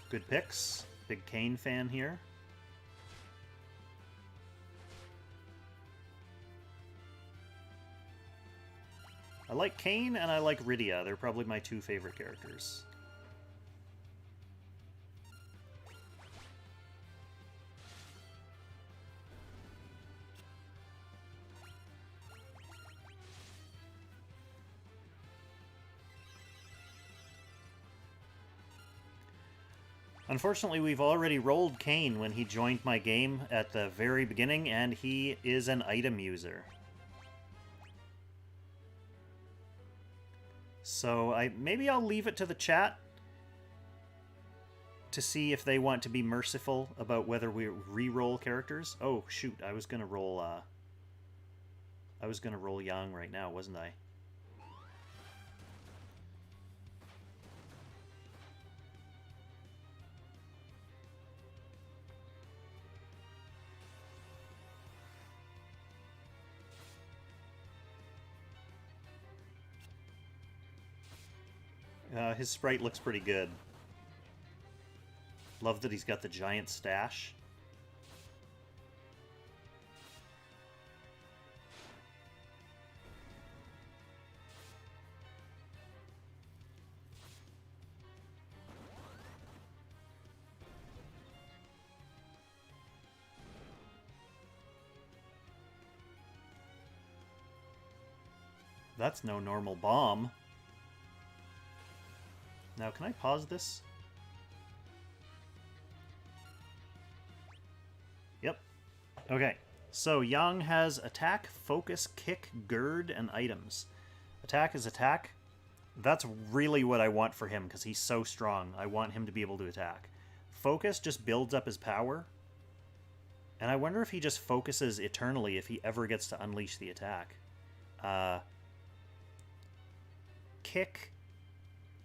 Good picks. Big KAIN fan here. I like KAIN and I like RYDIA. They're probably my two favorite characters. Unfortunately, we've already rolled KAIN when he joined my game at the very beginning, and he is an item user. So maybe I'll leave it to the chat to see if they want to be merciful about whether we re-roll characters. Oh shoot, I was gonna roll Yang right now, wasn't I? His sprite looks pretty good. Love that he's got the giant stash. That's no normal bomb. Now, can I pause this? Yep. Okay. So, Yang has attack, focus, kick, gird, and items. Attack is attack. That's really what I want for him, because he's so strong. I want him to be able to attack. Focus just builds up his power. And I wonder if he just focuses eternally if he ever gets to unleash the attack. Kick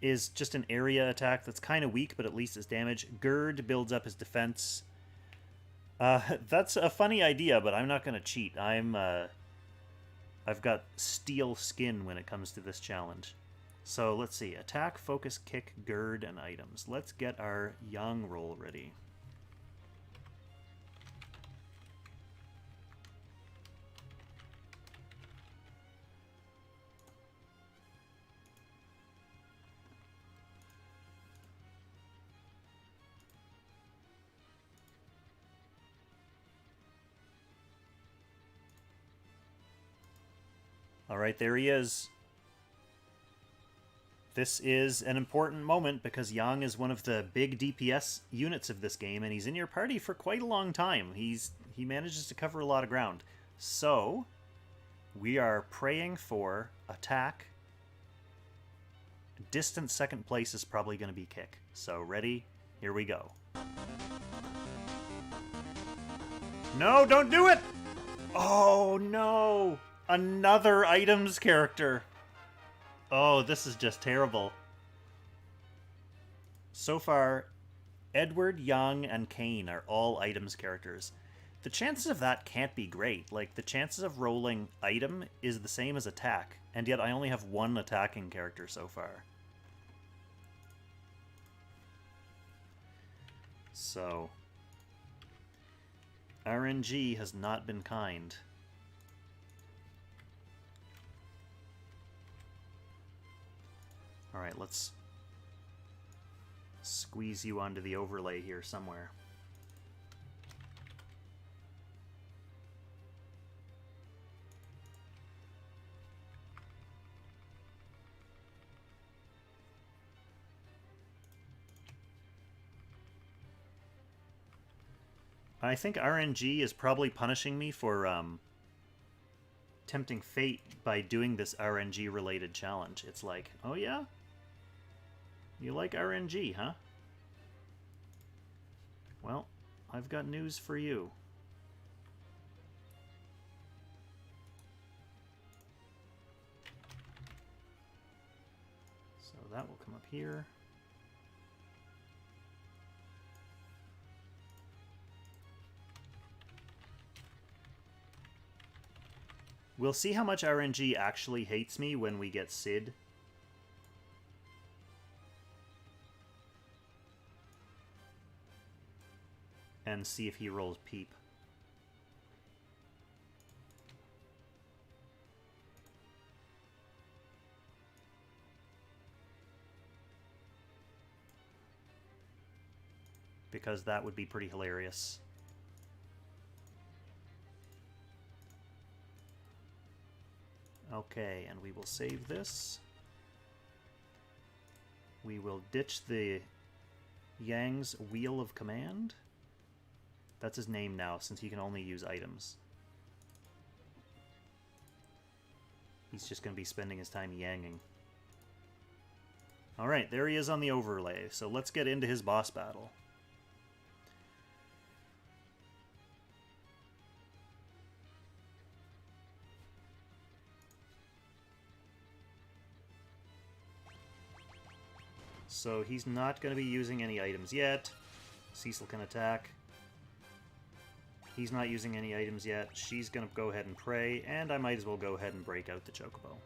is just an area attack that's kind of weak, but at least it's damage. Gird builds up his defense. That's a funny idea, but I'm not going to cheat. I've got steel skin when it comes to this challenge. So let's see. Attack, focus, kick, gird, and items. Let's get our Yang roll ready. Alright, there he is. This is an important moment because Yang is one of the big DPS units of this game, and he's in your party for quite a long time. He manages to cover a lot of ground. So, we are praying for attack. Distant second place is probably going to be kick. So, ready? Here we go. No, don't do it! Oh, no! Another items character. Oh, this is just terrible. So far, Edward, Yang, and KAIN are all items characters. The chances of that can't be great. Like, the chances of rolling item is the same as attack, and yet I only have one attacking character so far. So, RNG has not been kind. Alright, let's squeeze you onto the overlay here somewhere. I think RNG is probably punishing me for tempting fate by doing this RNG-related challenge. It's like, oh yeah? You like RNG, huh? Well, I've got news for you. So that will come up here. We'll see how much RNG actually hates me when we get Sid. And see if he rolls Peep. Because that would be pretty hilarious. Okay, and we will save this. We will ditch the Yang's Wheel of Command. That's his name now, since he can only use items. He's just going to be spending his time yanging. Alright, there he is on the overlay, so let's get into his boss battle. So he's not going to be using any items yet. Cecil can attack. He's not using any items yet. She's going to go ahead and pray, and I might as well go ahead and break out the Chocobo.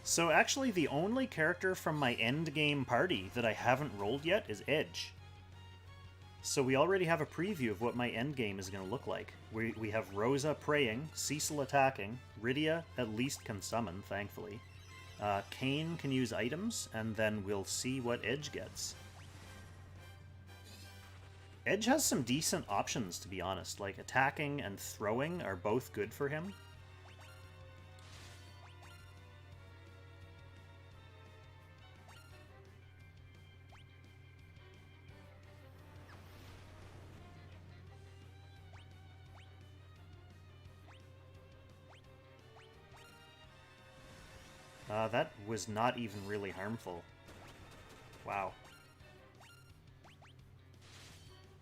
So actually the only character from my endgame party that I haven't rolled yet is Edge. So we already have a preview of what my endgame is going to look like. We have Rosa praying, Cecil attacking, RYDIA at least can summon, thankfully. KAIN can use items, and then we'll see what Edge gets. Edge has some decent options, to be honest. Like, attacking and throwing are both good for him. That was not even really harmful. Wow.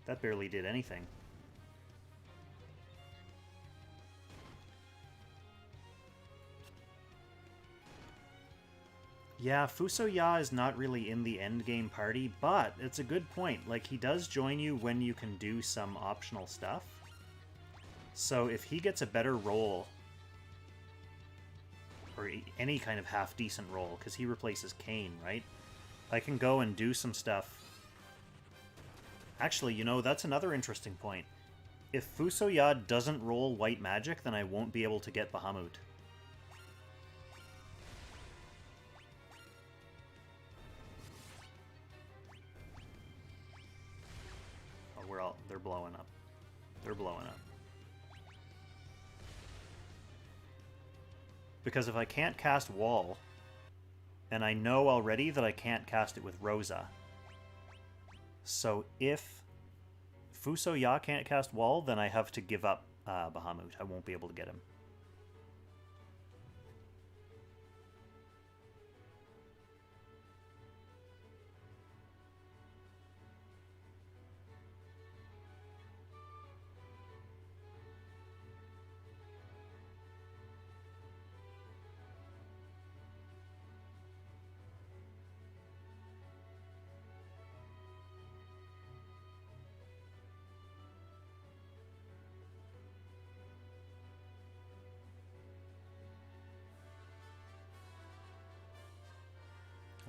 That barely did anything. Yeah, Fusoya is not really in the endgame party, but it's a good point. Like, he does join you when you can do some optional stuff. So if he gets a better roll, or any kind of half-decent roll, because he replaces KAIN, right? I can go and do some stuff. Actually, you know, that's another interesting point. If Fusoya doesn't roll white magic, then I won't be able to get Bahamut. Oh, they're blowing up. They're blowing up. Because if I can't cast Wall, and I know already that I can't cast it with Rosa, so if Fusoya can't cast Wall, then I have to give up Bahamut. I won't be able to get him.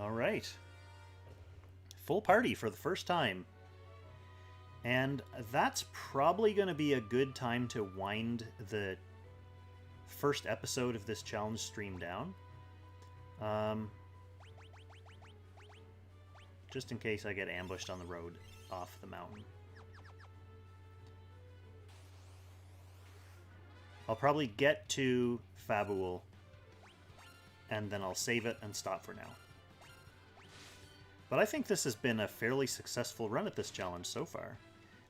All right. Full party for the first time. And that's probably going to be a good time to wind the first episode of this challenge stream down. Just in case I get ambushed on the road off the mountain. I'll probably get to Fabul, and then I'll save it and stop for now. But I think this has been a fairly successful run at this challenge so far.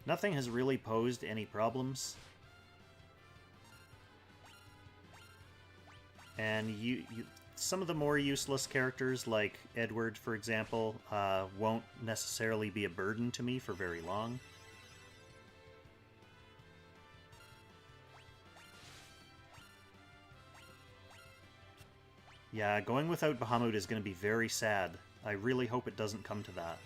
Nothing has really posed any problems. And some of the more useless characters, like Edward, for example, won't necessarily be a burden to me for very long. Yeah, going without Bahamut is going to be very sad. I really hope it doesn't come to that.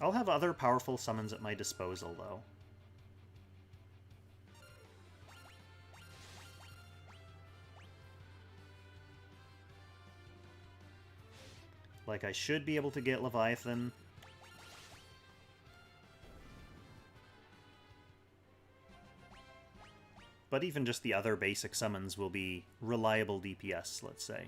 I'll have other powerful summons at my disposal, though. Like, I should be able to get Leviathan. But even just the other basic summons will be reliable DPS, let's say.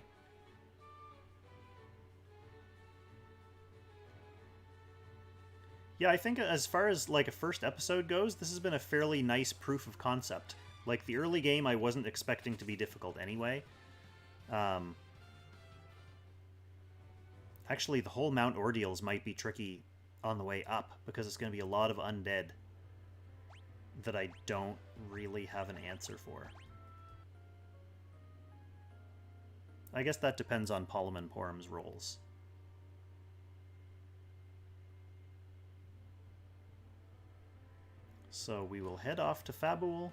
Yeah, I think as far as like a first episode goes, this has been a fairly nice proof of concept. Like the early game, I wasn't expecting to be difficult anyway. Actually, the whole Mount Ordeals might be tricky on the way up, because it's going to be a lot of undead that I don't really have an answer for. I guess that depends on Polym and Porum's roles. So we will head off to Fabul.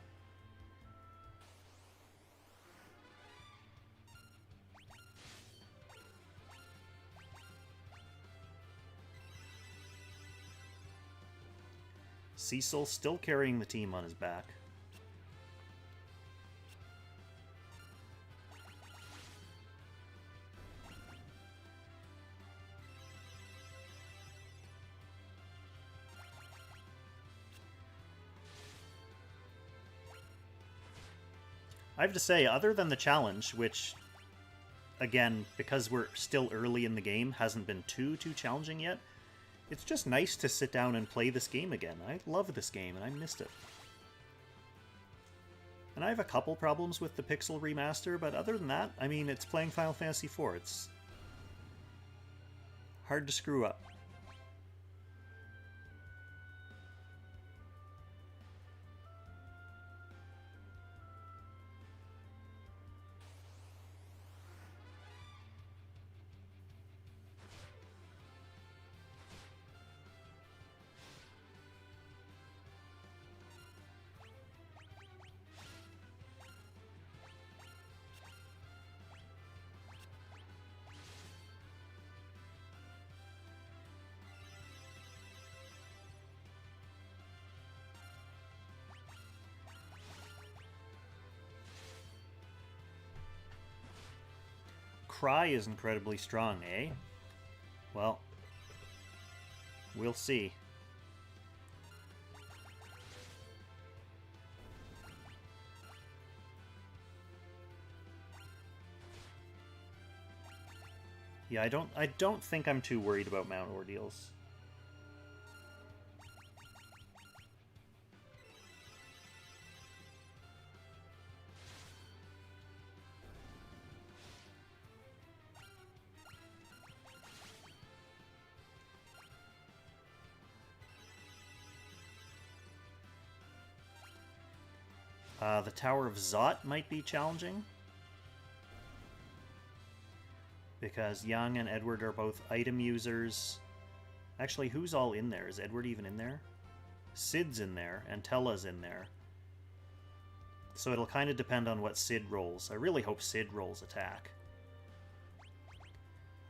Cecil still carrying the team on his back. I have to say, other than the challenge, which, again, because we're still early in the game, hasn't been too challenging yet, it's just nice to sit down and play this game again. I love this game, and I missed it. And I have a couple problems with the Pixel Remaster, but other than that, I mean, it's playing Final Fantasy IV. It's hard to screw up. Cry is incredibly strong, eh? Well, we'll see. Yeah, I don't think I'm too worried about Mount Ordeals. The Tower of Zot might be challenging, because Yang and Edward are both item users. Actually, who's all in there? Is Edward even in there? Cid's in there, and TELLAH's in there. So it'll kind of depend on what Cid rolls. I really hope Cid rolls attack.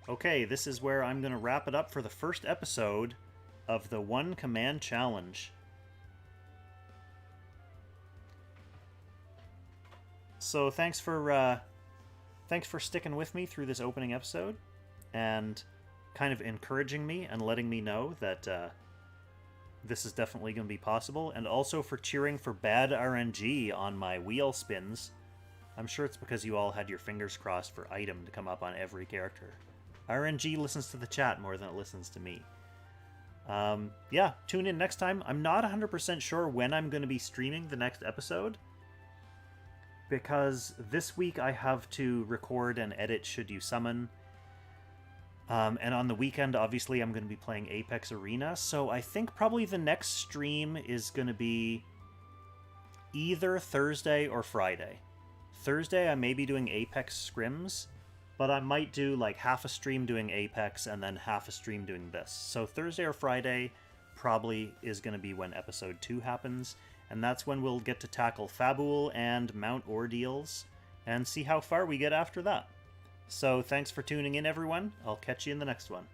Okay, this is where I'm going to wrap it up for the first episode of the One Command Challenge. So thanks for sticking with me through this opening episode, and kind of encouraging me and letting me know that this is definitely going to be possible, and also for cheering for bad RNG on my wheel spins. I'm sure it's because you all had your fingers crossed for item to come up on every character. RNG listens to the chat more than it listens to me. Yeah, tune in next time. I'm not 100% sure when I'm going to be streaming the next episode, because this week I have to record and edit Should You Summon. And on the weekend, obviously, I'm going to be playing Apex Arena, so I think probably the next stream is going to be either Thursday or Friday. Thursday, I may be doing Apex Scrims, but I might do like half a stream doing Apex and then half a stream doing this. So Thursday or Friday probably is going to be when episode 2 happens, and that's when we'll get to tackle Fabul and Mount Ordeals and see how far we get after that. So thanks for tuning in, everyone. I'll catch you in the next one.